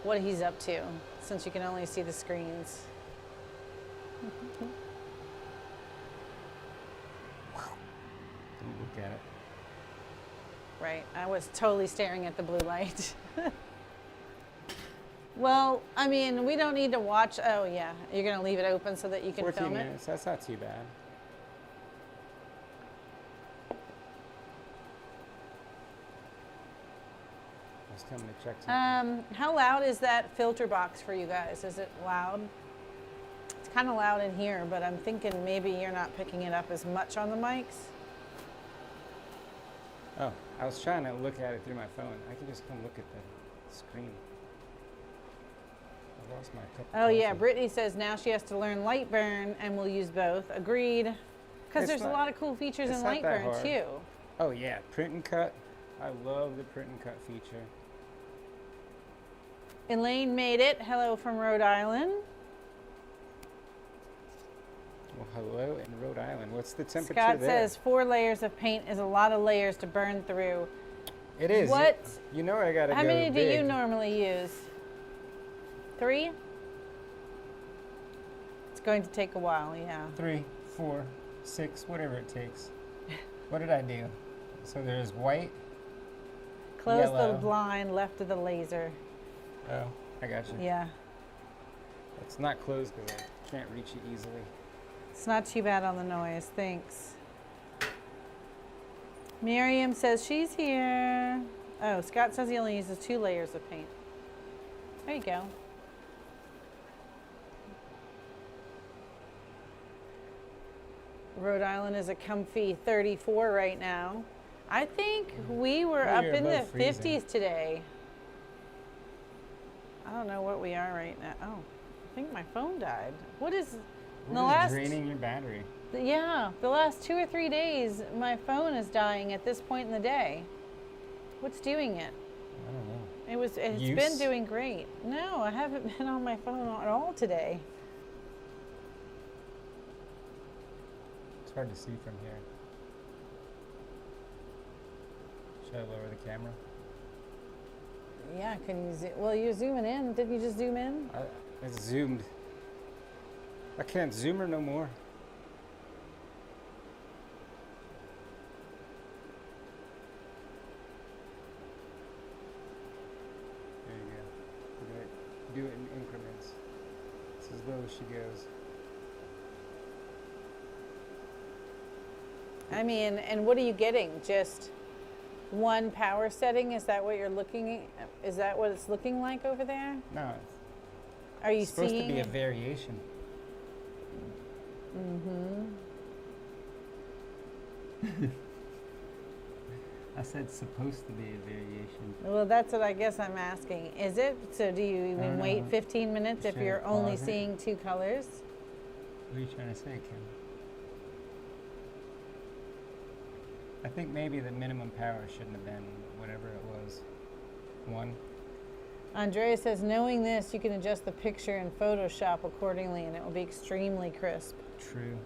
what he's up to, since you can only see the screens. Don't look at it. Right, I was totally staring at the blue light. Well, I mean, we don't need to watch. Oh yeah, you're gonna leave it open so that you can 14 film minutes. That's not too bad. I was coming to check something. How loud is that filter box for you guys? Is it loud? It's kind of loud in here, but I'm thinking maybe you're not picking it up as much on the mics. Oh, I was trying to look at it through my phone. I can just come look at the screen. I lost my cup of Oh yeah, coffee. Brittany says now she has to learn Lightburn and we'll use both. Agreed. Because It's there's a not- lot of cool features in it's not that Lightburn hard. too. Oh yeah, print and cut. I love the print and cut feature. Elaine made it. Hello from Rhode Island. Well, hello in Rhode Island. What's the temperature Scott there? says 4 layers of paint is a lot of layers to burn through. It is. What? You know I gotta How go many do you big. normally use? 3? It's going to take a while, yeah. 3, 4, 6, whatever it takes. What did I do? So there's white. Close Yellow. the blind left of the laser. Oh, I got you. Yeah. It's not closed because I can't reach it easily. It's not too bad on the noise. Thanks. Miriam says she's here. Oh, Scott says he only uses 2 layers of paint. There you go. Rhode Island is a comfy 34 right now. I think we were We up are in the above freezing. 50s today. I don't know what we are right now. Oh, I think my phone died. What is in the What is last? draining your battery? Yeah, the last 2 or 3 days, my phone is dying at this point in the day. What's doing it? I don't know. It's been Use? doing great. No, I haven't been on my phone at all today. It's hard to see from here. Should I lower the camera? Yeah, can you well, you're zooming in. Didn't you just zoom in? I zoomed. I can't zoom her no more. There you go. We're gonna do it in increments. It's as low as she goes. I mean, and what are you getting? Just one power setting? Is that what you're looking at? Is that what it's looking like over there? No, Are you it's supposed seeing to be a it? variation. I said supposed to be a variation. Well, that's what I guess I'm asking. Is it? So do you even don't wait know. 15 minutes if Should I you're only pause it? seeing 2 colors? What are you trying to say, Kim? I think maybe the minimum power shouldn't have been whatever it was. 1. Andrea says, knowing this, you can adjust the picture in Photoshop accordingly and it will be extremely crisp. True.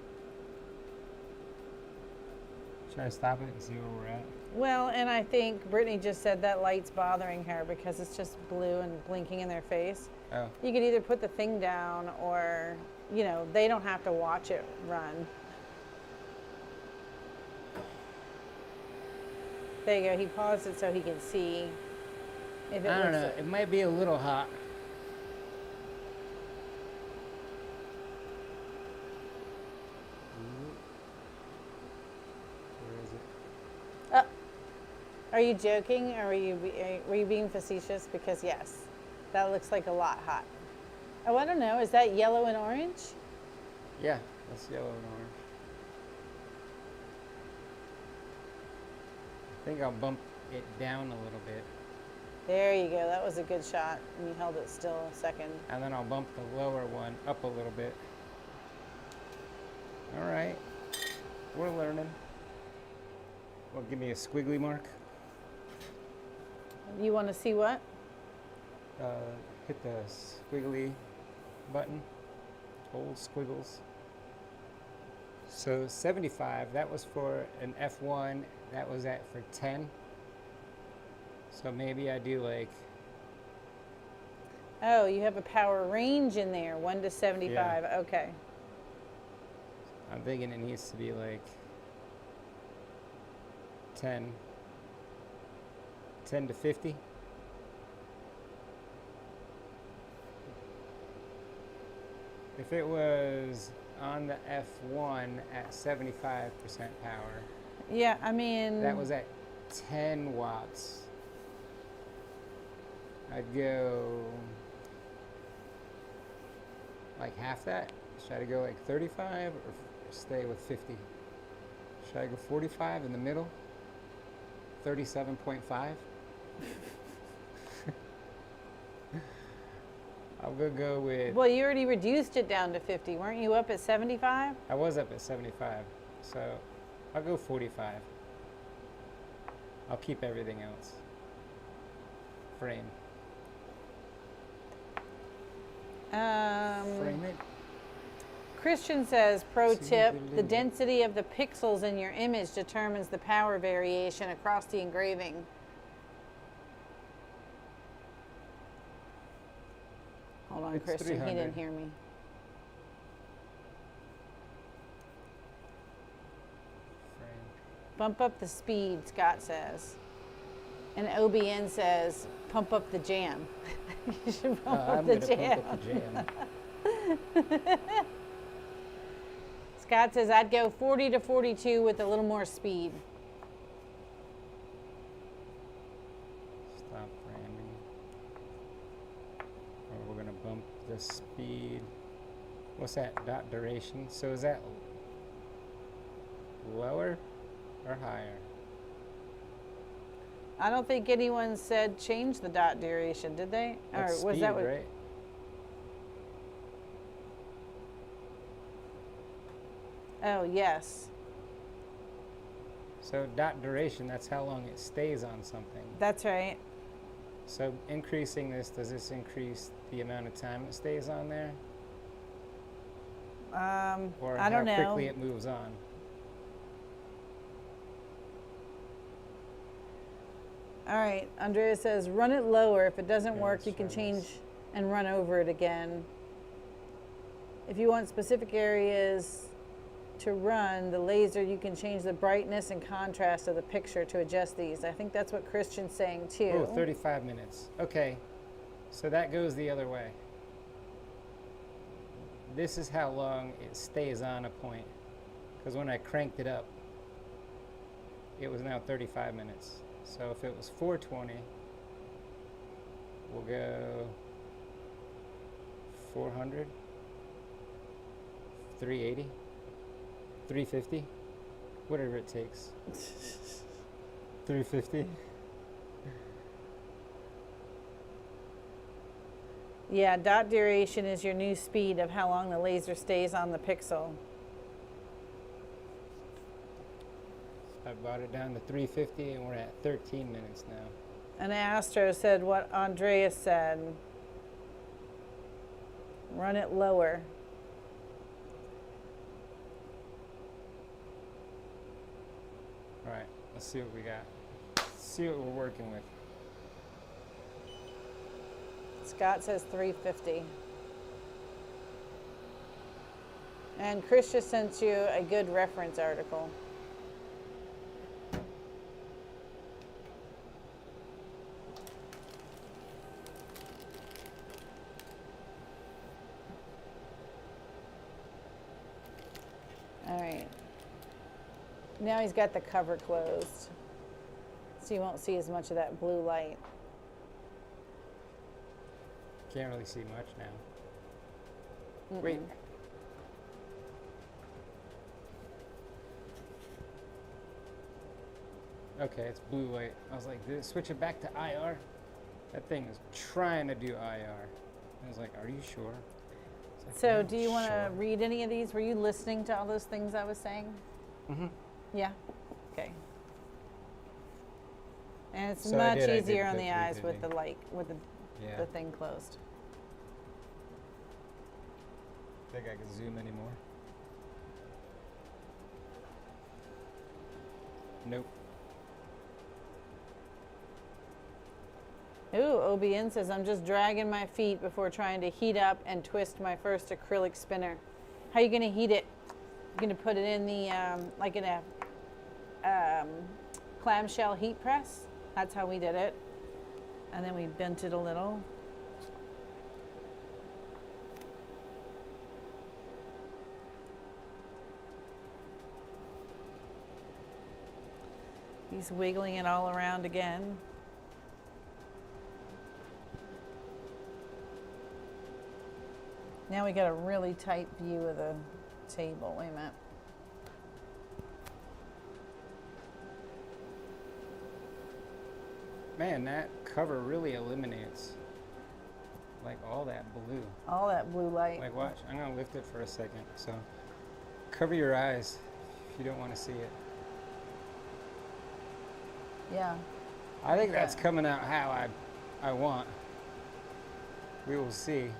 Should I stop it and see where we're at? Well, and I think Brittany just said that light's bothering her because it's just blue and blinking in their face. Oh, You could either put the thing down or, you know, they don't have to watch it run. There you go. He paused it so he could see if it I don't looks. know. It might be a little hot. Where is it? Are you joking, or were you being facetious? Because yes, that looks like a lot hot. Oh, I don't know. Is that yellow and orange? Yeah, that's yellow and orange. I think I'll bump it down a little bit. There you go. That was a good shot, and you held it still a second. And then I'll bump the lower one up a little bit. All right, we're learning. Well, give me a squiggly mark. You want to see what? Hit the squiggly button. Old squiggles. So 75, that was for an F1. That was at for 10. So maybe I do like, Oh, you have a power range in there, 1 to 75. Okay. I'm thinking it needs to be like 10 to 50. If it was on the F1 at 75% power, Yeah, I mean. that was at 10 watts. I'd go like half that. Should I go like 35 or stay with 50? Should I go 45 in the middle? 37.5? I'll go with. Well, you already reduced it down to 50. Weren't you up at 75? I was up at 75, so I'll go 45. I'll keep everything else. Frame. Frame it. Christian says, pro See tip, if we the live. density of the pixels in your image determines the power variation across the engraving. Hold on, It's Christian, he 300. didn't hear me. Frame. Bump up the speed, Scott says. And OBN says, pump up the jam. You should pump up I'm the gonna jam. pump up the jam. Scott says, I'd go 40 to 42 with a little more speed. Stop framing. Or we're gonna bump the speed. What's that? Dot duration. So is that lower or higher? I don't think anyone said change the dot duration, did they? That's or was speed, that what? right? Oh, yes. So dot duration, that's how long it stays on something. That's right. So increasing this, does this increase the amount of time it stays on there? Or I don't how know. quickly it moves on? All right. Andrea says, run it lower. If it doesn't Yeah, work, let's you can try change this. and run over it again. If you want specific areas to run the laser, you can change the brightness and contrast of the picture to adjust these. I think that's what Christian's saying too. Oh, 35 minutes. Okay. So that goes the other way. This is how long it stays on a point. Because when I cranked it up, it was now 35 minutes. So if it was 420, we'll go 400, 380, 350, whatever it takes. 350. Yeah, dot duration is your new speed of how long the laser stays on the pixel. I brought it down to 350 and we're at 13 minutes now. And Astro said what Andreas said. Run it lower. All right, let's see what we got. Let's see what we're working with. Scott says 350. And Chris just sent you a good reference article. Now he's got the cover closed, so you won't see as much of that blue light. Can't really see much now. Mm-mm. Wait. Okay, it's blue light. I was like, did it switch it back to IR? That thing is trying to do IR. I was like, are you sure? It's like, So "I'm do you want to sure." read any of these? Were you listening to all those things I was saying? Mhm. Yeah? Okay. And it's So I much did easier on the quickly, eyes with didn't the light, with the Yeah. thing closed. Think I can zoom anymore? Nope. Ooh, OBN says, I'm just dragging my feet before trying to heat up and twist my first acrylic spinner. How are you going to heat it? You're going to put it in the, like in a clamshell heat press. That's how we did it. And then we bent it a little. He's wiggling it all around again. Now we got a really tight view of the table. Wait a minute. Man, that cover really eliminates like all that blue. All that blue light. Like watch, I'm gonna lift it for a second. So cover your eyes if you don't want to see it. Yeah. I think that's Okay. coming out how I want. We will see.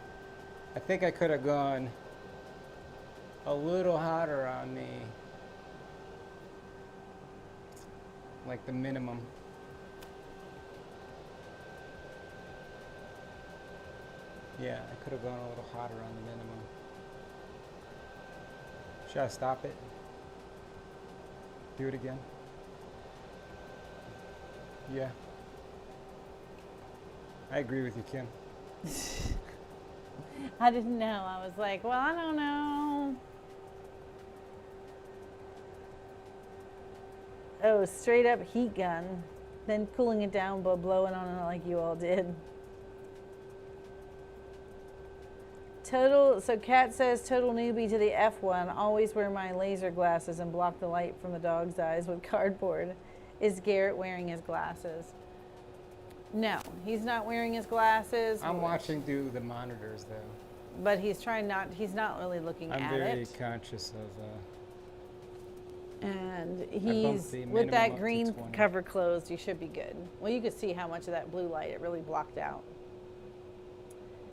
I think I could have gone a little hotter on the like the minimum. Yeah, I could have gone a little hotter on the minimum. Should I stop it? Do it again? Yeah. I agree with you, Kim. I didn't know. I was like, well, I don't know. Oh, straight up heat gun. Then cooling it down by blowing on it like you all did. So Kat says, total newbie to the F1. Always wear my laser glasses and block the light from the dog's eyes with cardboard. Is Garrett wearing his glasses? No, he's not wearing his glasses. I'm watching through the monitors though. But he's not really looking I'm at very it. conscious of And bumped he's, the with minimum that up to green 20. cover closed, you should be good. Well, you could see how much of that blue light it really blocked out.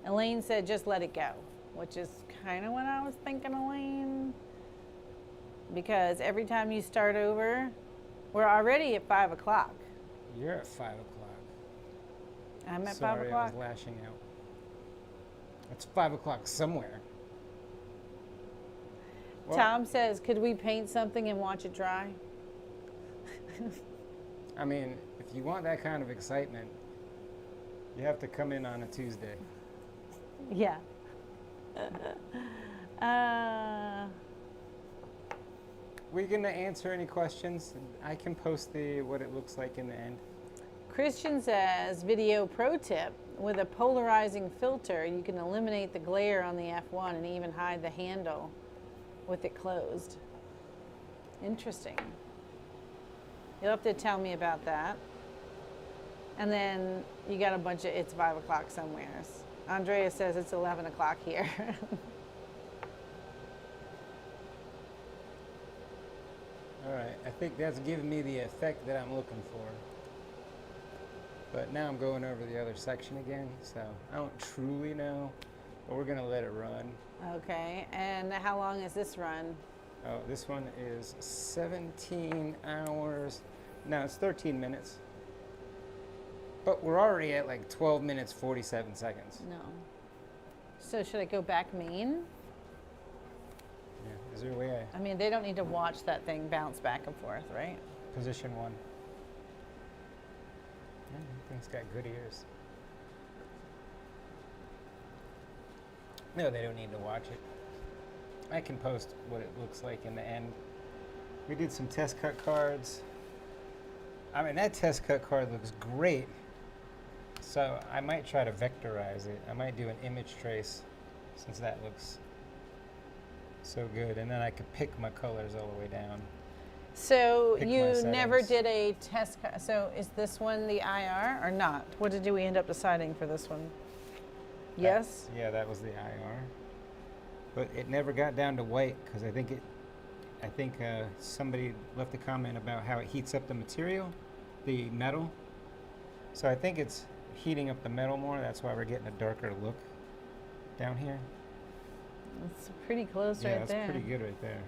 Elaine said, just let it go, which is kind of what I was thinking, Elaine. Because every time you start over, we're already at 5 o'clock. you're at 5 o'clock. I'm at Sorry, 5 o'clock. I was lashing out. It's 5 o'clock somewhere. Well, Tom says, could we paint something and watch it dry? I mean, if you want that kind of excitement, you have to come in on a Tuesday. Yeah. We're gonna answer any questions. I can post what it looks like in the end. Christian says, video pro tip, with a polarizing filter, you can eliminate the glare on the F1 and even hide the handle with it closed. Interesting. You'll have to tell me about that. And then you got a bunch of, it's 5 o'clock somewhere. Andrea says it's 11 o'clock here. All right, I think that's giving me the effect that I'm looking for. But now I'm going over the other section again, so I don't truly know, but we're gonna let it run. Okay, and how long is this run? Oh, this one is 17 hours. No, it's 13 minutes. But we're already at like 12 minutes, 47 seconds. No. So should I go back main? Yeah, is there a way I mean, they don't need to watch that thing bounce back and forth, right? position one? Yeah, I think it's got good ears. No, they don't need to watch it. I can post what it looks like in the end. We did some test cut cards. I mean, that test cut card looks great. So I might try to vectorize it. I might do an image trace since that looks so good. And then I could pick my colors all the way down. So Pick my you never settings. did a test cut. So is this one the IR or not? What did we end up deciding for this one? Yes? Yeah, that was the IR. But it never got down to white because I think somebody left a comment about how it heats up the material, the metal. So I think it's heating up the metal more. That's why we're getting a darker look down here. It's pretty close Yeah, right that's there. pretty good right there.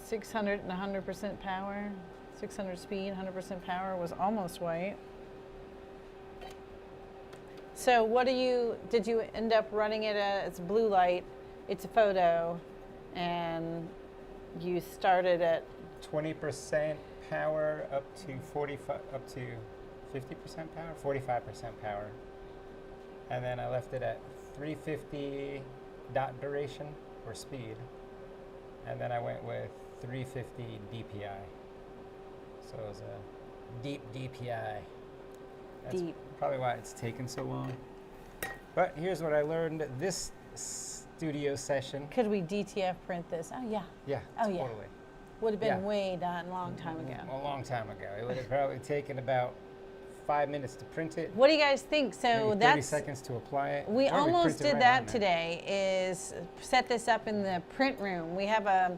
600 and 100% power. 600 speed, 100% power was almost white. So what did you end up running it it's blue light, it's a photo, and you started at 20% power up to 45, up to 50% power, 45% power. And then I left it at 350 dot duration or speed. And then I went with 350 DPI. So it was a deep DPI. That's deep. probably why it's taken so long. But here's what I learned this studio session. Could we DTF print this? Oh yeah, Yeah, Oh, yeah. totally. would have been Yeah. way done a long time ago. A long time ago. It would have probably taken about 5 minutes to print it. What do you guys think? So Maybe 30 that's seconds to apply it. we or almost print it did right that on there. today. Is set this up in the print room. We have a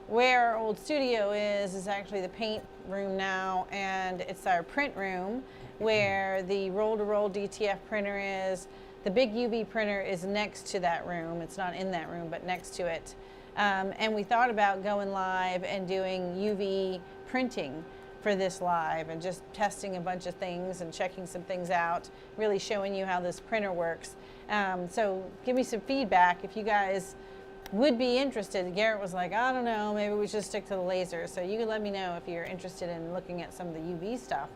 where our old studio is actually the paint room now, and it's our print room where the roll-to-roll DTF printer is. The big UV printer is next to that room. It's not in that room, but next to it. And we thought about going live and doing UV printing for this live and just testing a bunch of things and checking some things out, really showing you how this printer works. So give me some feedback if you guys would be interested. Garrett was like, I don't know, maybe we should stick to the laser. So you can let me know if you're interested in looking at some of the UV stuff,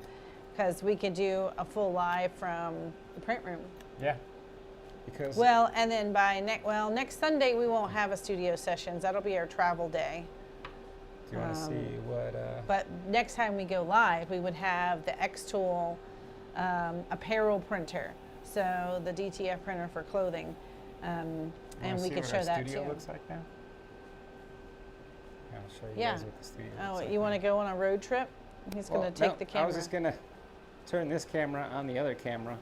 because we could do a full live from the print room. Yeah. Because Well, and then by next Sunday we won't have a studio sessions. That'll be our travel day. do you want to see what But next time we go live, we would have the X-Tool apparel printer, so the DTF printer for clothing, and we could show that studio too. looks like now? I'll show you Yeah. guys what the studio Oh, looks like you want to now. go on a road trip? He's going to take no, the camera. I was just going to turn this camera on the other camera,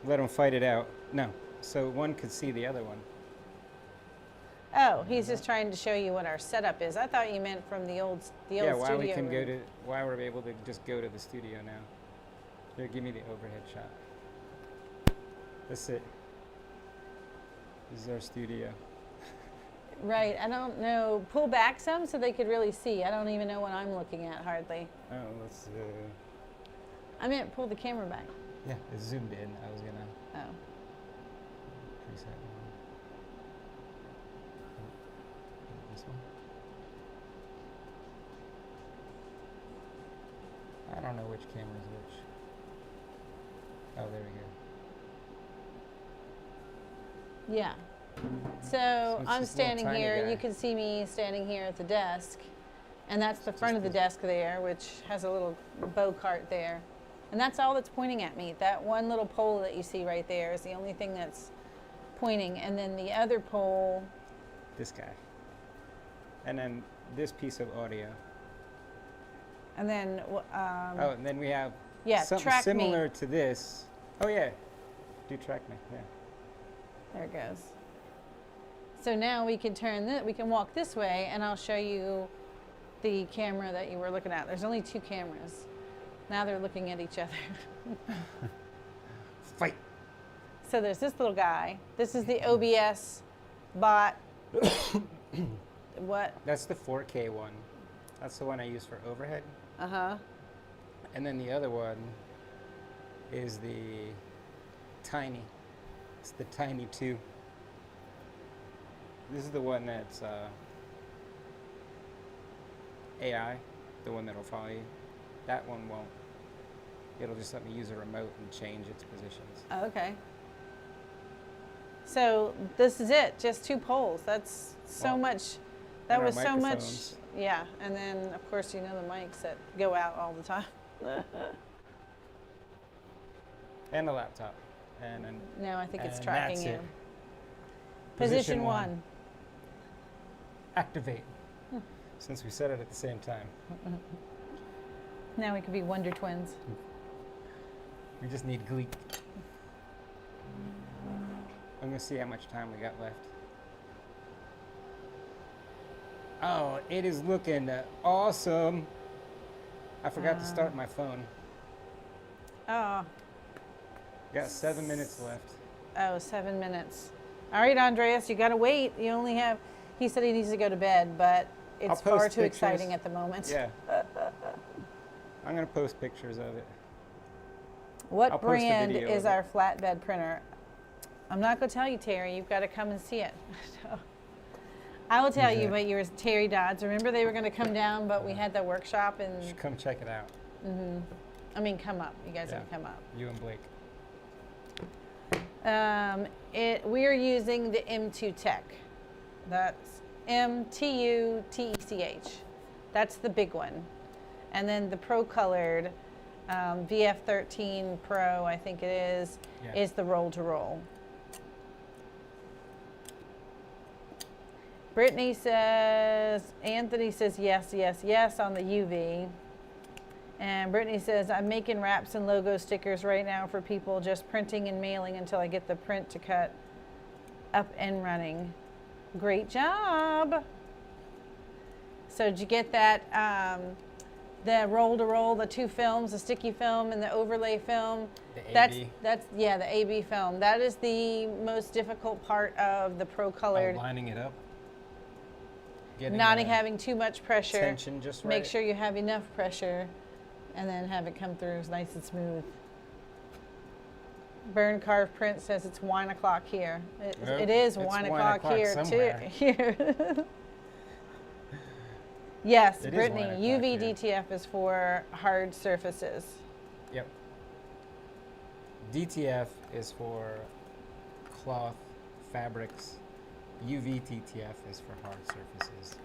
let them fight it out. No, so one could see the other one. Oh, he's just trying to show you what our setup is. I thought you meant from the old Yeah, studio why we can go room. to, why we're able to just go to the studio now. Here, give me the overhead shot. That's it. This is our studio. Right. I don't know. Pull back some so they could really see. I don't even know what I'm looking at hardly. Oh, let's, I meant pull the camera back. yeah, it's zoomed in. I was gonna Oh. preset one. This one. I don't know which camera is which. Oh, there we go. Yeah. So it's I'm this little standing tiny here. guy. You can see me standing here at the desk. And that's the front of the desk there, which has a little bow cart there. And that's all that's pointing at me. That one little pole that you see right there is the only thing that's pointing. And then the other pole, This guy. And then this piece of audio. and then, Oh, and then we have yeah, something track me. similar to this. Oh yeah, do track me. Yeah. There it goes. So now we can turn this, we can walk this way, and I'll show you the camera that you were looking at. There's only two cameras. Now they're looking at each other. Fight. So there's this little guy. This is the OBS bot. What? That's the 4K one. That's the one I use for overhead. Uh-huh. And then the other one is the Tiny. It's the Tiny 2. This is the one that's AI, the one that'll follow you. That one won't. It'll just let me use a remote and change its positions. Oh, okay. So this is it, just 2 poles. That's so Well, much. That and our was so much. microphones. Yeah, and then of course you know the mics that go out all the time. And a laptop. And No, I think it's and tracking that's you. it. Position 1. Activate. Since we said it at the same time. Now we could be Wonder Twins. We just need Gleek. I'm gonna see how much time we got left. Oh, it is looking awesome. I forgot to start my phone. Oh, Got 7 minutes left. oh, 7 minutes. All right, Andreas, you gotta wait. You only have. He said he needs to go to bed, but I'll it's far post too pictures. exciting at the moment. Yeah. I'm gonna post pictures of it. What I'll post a brand video is of it. our flatbed printer? I'm not gonna tell you, Terry. You've got to come and see it. I will tell you, Okay. but yours, Terry Dodds. Remember they were gonna come down, but we had the workshop You and. should come check it out. I mean, come up. You guys Yeah. can come up. You and Blake. We are using the M2 Tech. That's MTUTECH. That's the big one. And then the Pro Colored VF13 Pro, I think it Yeah. is the roll to roll. Brittany says, Anthony says yes, yes, yes on the UV. And Brittany says, I'm making wraps and logo stickers right now for people, just printing and mailing until I get the print to cut up and running. Great job. So did you get that, the roll to roll, the 2 films, the sticky film and the overlay film? The That's, AB. yeah, the AB film. That is the most difficult part of the Pro Colored. Lining it up. Getting Not the having too much pressure. tension just right. Make sure you have enough pressure and then have it come through nice and smooth. Burn Carve Print says it's wine o'clock here. Well, It is it's wine wine o'clock o'clock here somewhere. too. Here. Yes, It is Brittany, wine o'clock UV here. DTF is for hard surfaces. Yep. DTF is for cloth, fabrics. UV DTF is for hard surfaces.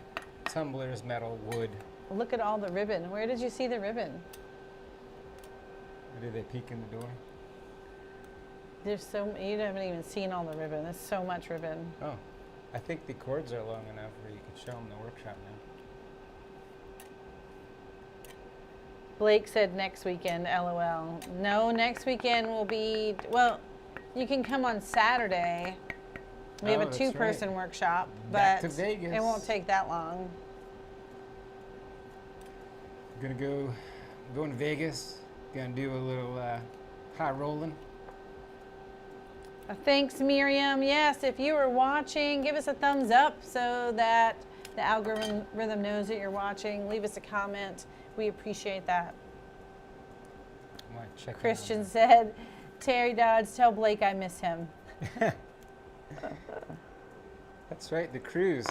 Tumblers, metal, wood. Look at all the ribbon. Where did you see the ribbon? Or did they peek in the door? There's so you haven't even seen all the ribbon. There's so much ribbon. Oh, I think the cords are long enough where you can show them the workshop now. Blake said next weekend, LOL. No, next weekend will be, well, you can come on Saturday. We have Oh, a that's 2-person right. workshop, Back but to Vegas. it won't take that long. Gonna go to Vegas. Gonna do a little high rolling. Thanks, Miriam. Yes, if you were watching, give us a thumbs up so that the algorithm knows that you're watching. Leave us a comment. We appreciate that. I might check it out. Christian said, Terry Dodds, tell Blake I miss him. That's right, the cruise.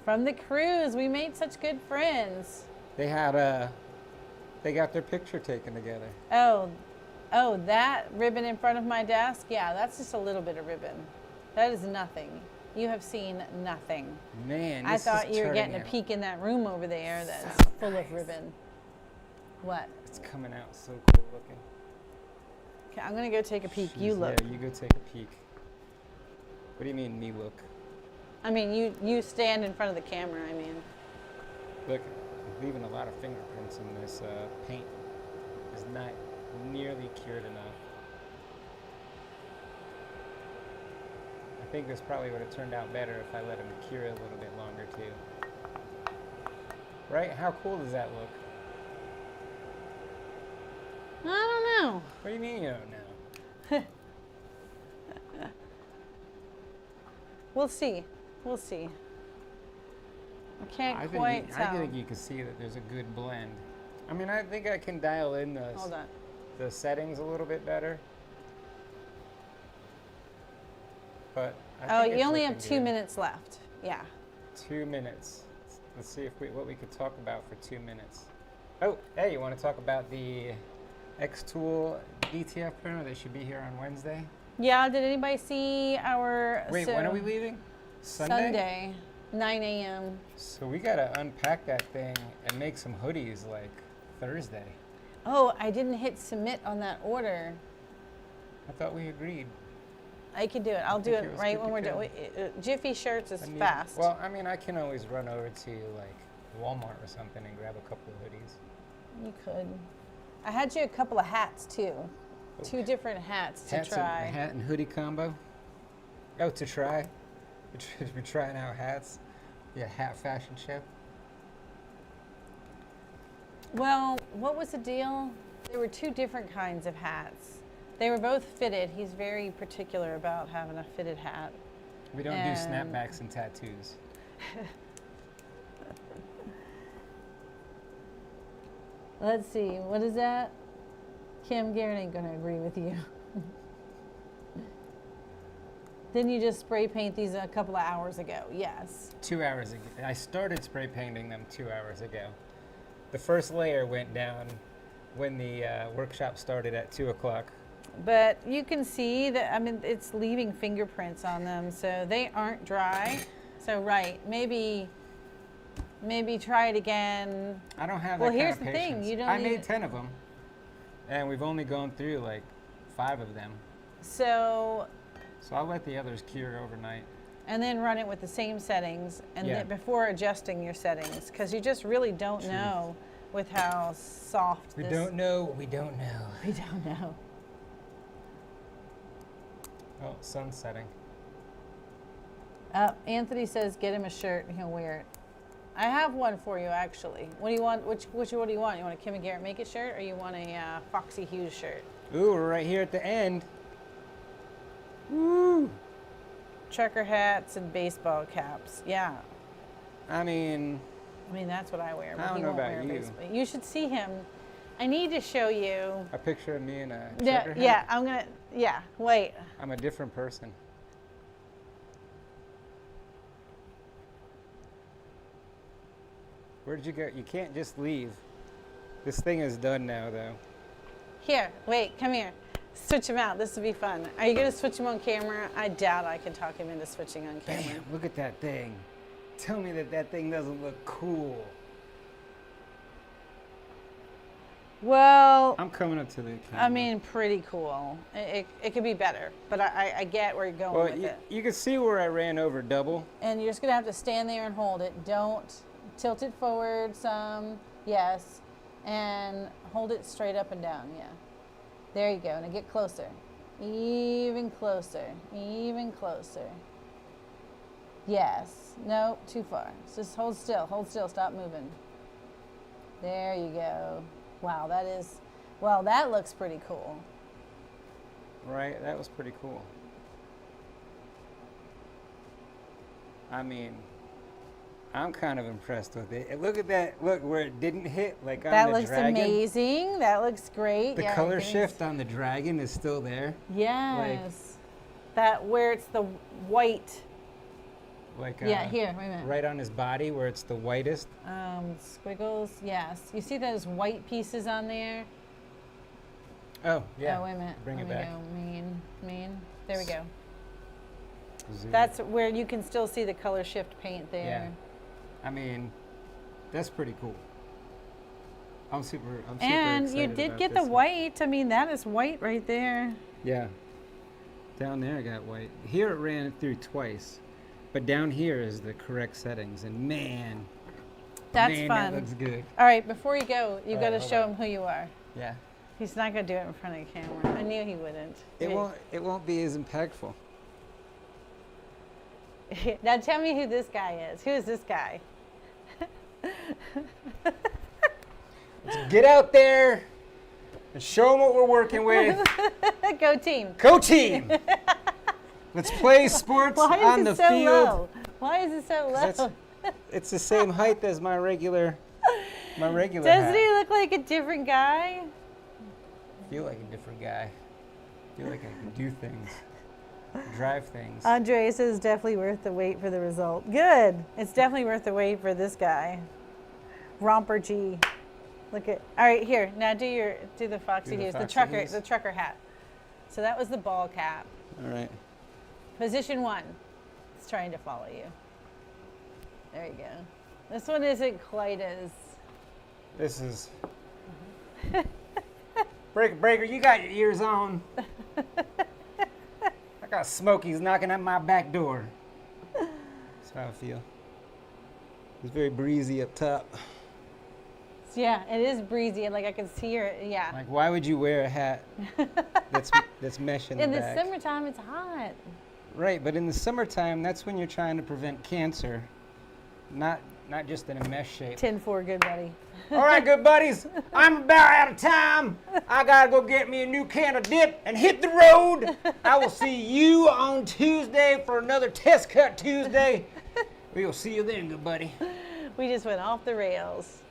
From the cruise, we made such good friends. They had they got their picture taken together. Oh, that ribbon in front of my desk? Yeah, that's just a little bit of ribbon. That is nothing. You have seen nothing. Man, I this thought is you were turning getting a out peek in that room over there that's so full nice. of ribbon. What? It's coming out so cool looking. Okay, I'm gonna go take a peek. You Jeez, look. Yeah, you go take a peek. What do you mean, me look? I mean, you stand in front of the camera. I mean, Look, I'm leaving a lot of fingerprints in this paint. It's not nearly cured enough. I think this probably would have turned out better if I let them cure a little bit longer too. Right? How cool does that look? I don't know. What do you mean you don't know? We'll see. We'll see. I can't I quite tell. think you can see that there's a good blend. I mean, I think I can dial in Hold on. the settings a little bit better. But I Oh, think you it's only looking have 2 good. minutes left. Yeah. 2 minutes. Let's see what we could talk about for 2 minutes. Oh, hey, you want to talk about the X-Tool DTF printer that should be here on Wednesday? Yeah, did anybody see our... Wait, when are we leaving? Sunday, 9 a.m. So we gotta unpack that thing and make some hoodies like Thursday. Oh, I didn't hit submit on that order. I thought we agreed. I can do it. I'll do think it it was right good when we're to done. Jiffy shirts is I need- fast. Well, I mean, I can always run over to like Walmart or something and grab a couple of hoodies. You could. I had you a couple of hats too. Oh. 2 different hats to Hats try. and, a hat and hoodie combo. Oh, to try. We're trying out hats. Yeah, hat fashion show. Well, what was the deal? There were 2 different kinds of hats. They were both fitted. He's very particular about having a fitted hat. We don't do snapbacks and tattoos. Let's see. What is that? Kim, Garrett ain't going to agree with you. Didn't you just spray paint these a couple of hours ago? Yes. 2 hours ago. I started spray painting them 2 hours ago. The first layer went down when the workshop started at 2 o'clock. But you can see that, I mean, it's leaving fingerprints on them, so they aren't dry. So, right, maybe try it again. I don't have Well, that kind here's of the patience. thing, you don't I need made it- 10 of them, and we've only gone through like 5 of them. So, So I'll let the others cure overnight. and then run it with the same settings, and Yeah. then before adjusting your settings, because you just really don't True. know with how soft We this. don't know what we don't know. We don't know. Oh, sun's setting. Anthony says get him a shirt and he'll wear it. I have one for you actually. What do you want? Which what do you want? You want a Kim and Garrett Make It shirt, or you want a Foxy Hughes shirt? Ooh, we're right here at the end. Woo! Trucker hats and baseball caps. Yeah. I mean, That's what I wear. But I don't he know won't about wear you. baseball. You should see him. I need to show you. a picture of me in a Yeah, trucker hat. yeah. I'm gonna. Yeah. Wait. I'm a different person. Where did you go? You can't just leave. This thing is done now, though. Here. Wait. Come here. Switch him out. This would be fun. Are you gonna switch him on camera? I doubt I can talk him into switching on camera. Damn, look at that thing. Tell me that that thing doesn't look cool. Well, I'm coming up to the camera. I mean, pretty cool. It could be better, but I get where you're going well, with it. you can see where I ran over double. And you're just gonna have to stand there and hold it. Don't tilt it forward some, yes, and hold it straight up and down, yeah. There you go, now get closer. Even closer, even closer. Yes, no, too far. Just hold still, stop moving. There you go. Wow, that looks pretty cool. Right, that was pretty cool. I mean, I'm kind of impressed with it. And look at that, look where it didn't hit, like on That the looks dragon. amazing. That looks great. The Yeah, color getting- shift on the dragon is still there. Yes. That where it's the white. Like Yeah, here, wait a minute. right on his body where it's the whitest. Squiggles, yes. You see those white pieces on there? Oh, yeah. Oh, wait a minute. Bring Let it me back. go. Mean. There we go. Zoom. That's where you can still see the color shift paint Yeah. there. I mean, that's pretty cool. I'm super And you excited did about get the this one. white. I mean, that is white right there. Yeah. Down there I got white. Here it ran through twice. But down here is the correct settings. And man, That's man, fun. that looks good. All right, before you go, you All got right, to hold show on. him who you are. Yeah. He's not going to do it in front of the camera. I knew he wouldn't. It won't be as impactful. Now tell me who this guy is. Who is this guy? Let's get out there and show them what we're working with. Go team. Go team. Let's play sports Why is on it the so field. low? Why is it so 'Cause low? It's the same height as my regular Doesn't hat. he look like a different guy? I feel like a different guy. I feel like I can do things, drive things. Andre says definitely worth the wait for the result. Good. It's definitely worth the wait for this guy. Romper G. Look at. All right, here. Now do the Foxy Do the Hughes, Foxy Hughes. the trucker hat. So that was the ball cap. All right. Position 1. It's trying to follow you. There you go. This one isn't quite as... This is... Breaker, you got your ears on. I got Smokies knocking at my back door. That's how I feel. It's very breezy up top. Yeah, it is breezy. Like I can see your, yeah. Like, why would you wear a hat that's mesh in the In the back? summertime, it's hot. Right, but in the summertime, that's when you're trying to prevent cancer, not just in a mesh shape. 10-4, good buddy. All right, good buddies, I'm about out of time. I gotta go get me a new can of dip and hit the road. I will see you on Tuesday for another Test Cut Tuesday. We will see you then, good buddy. We just went off the rails.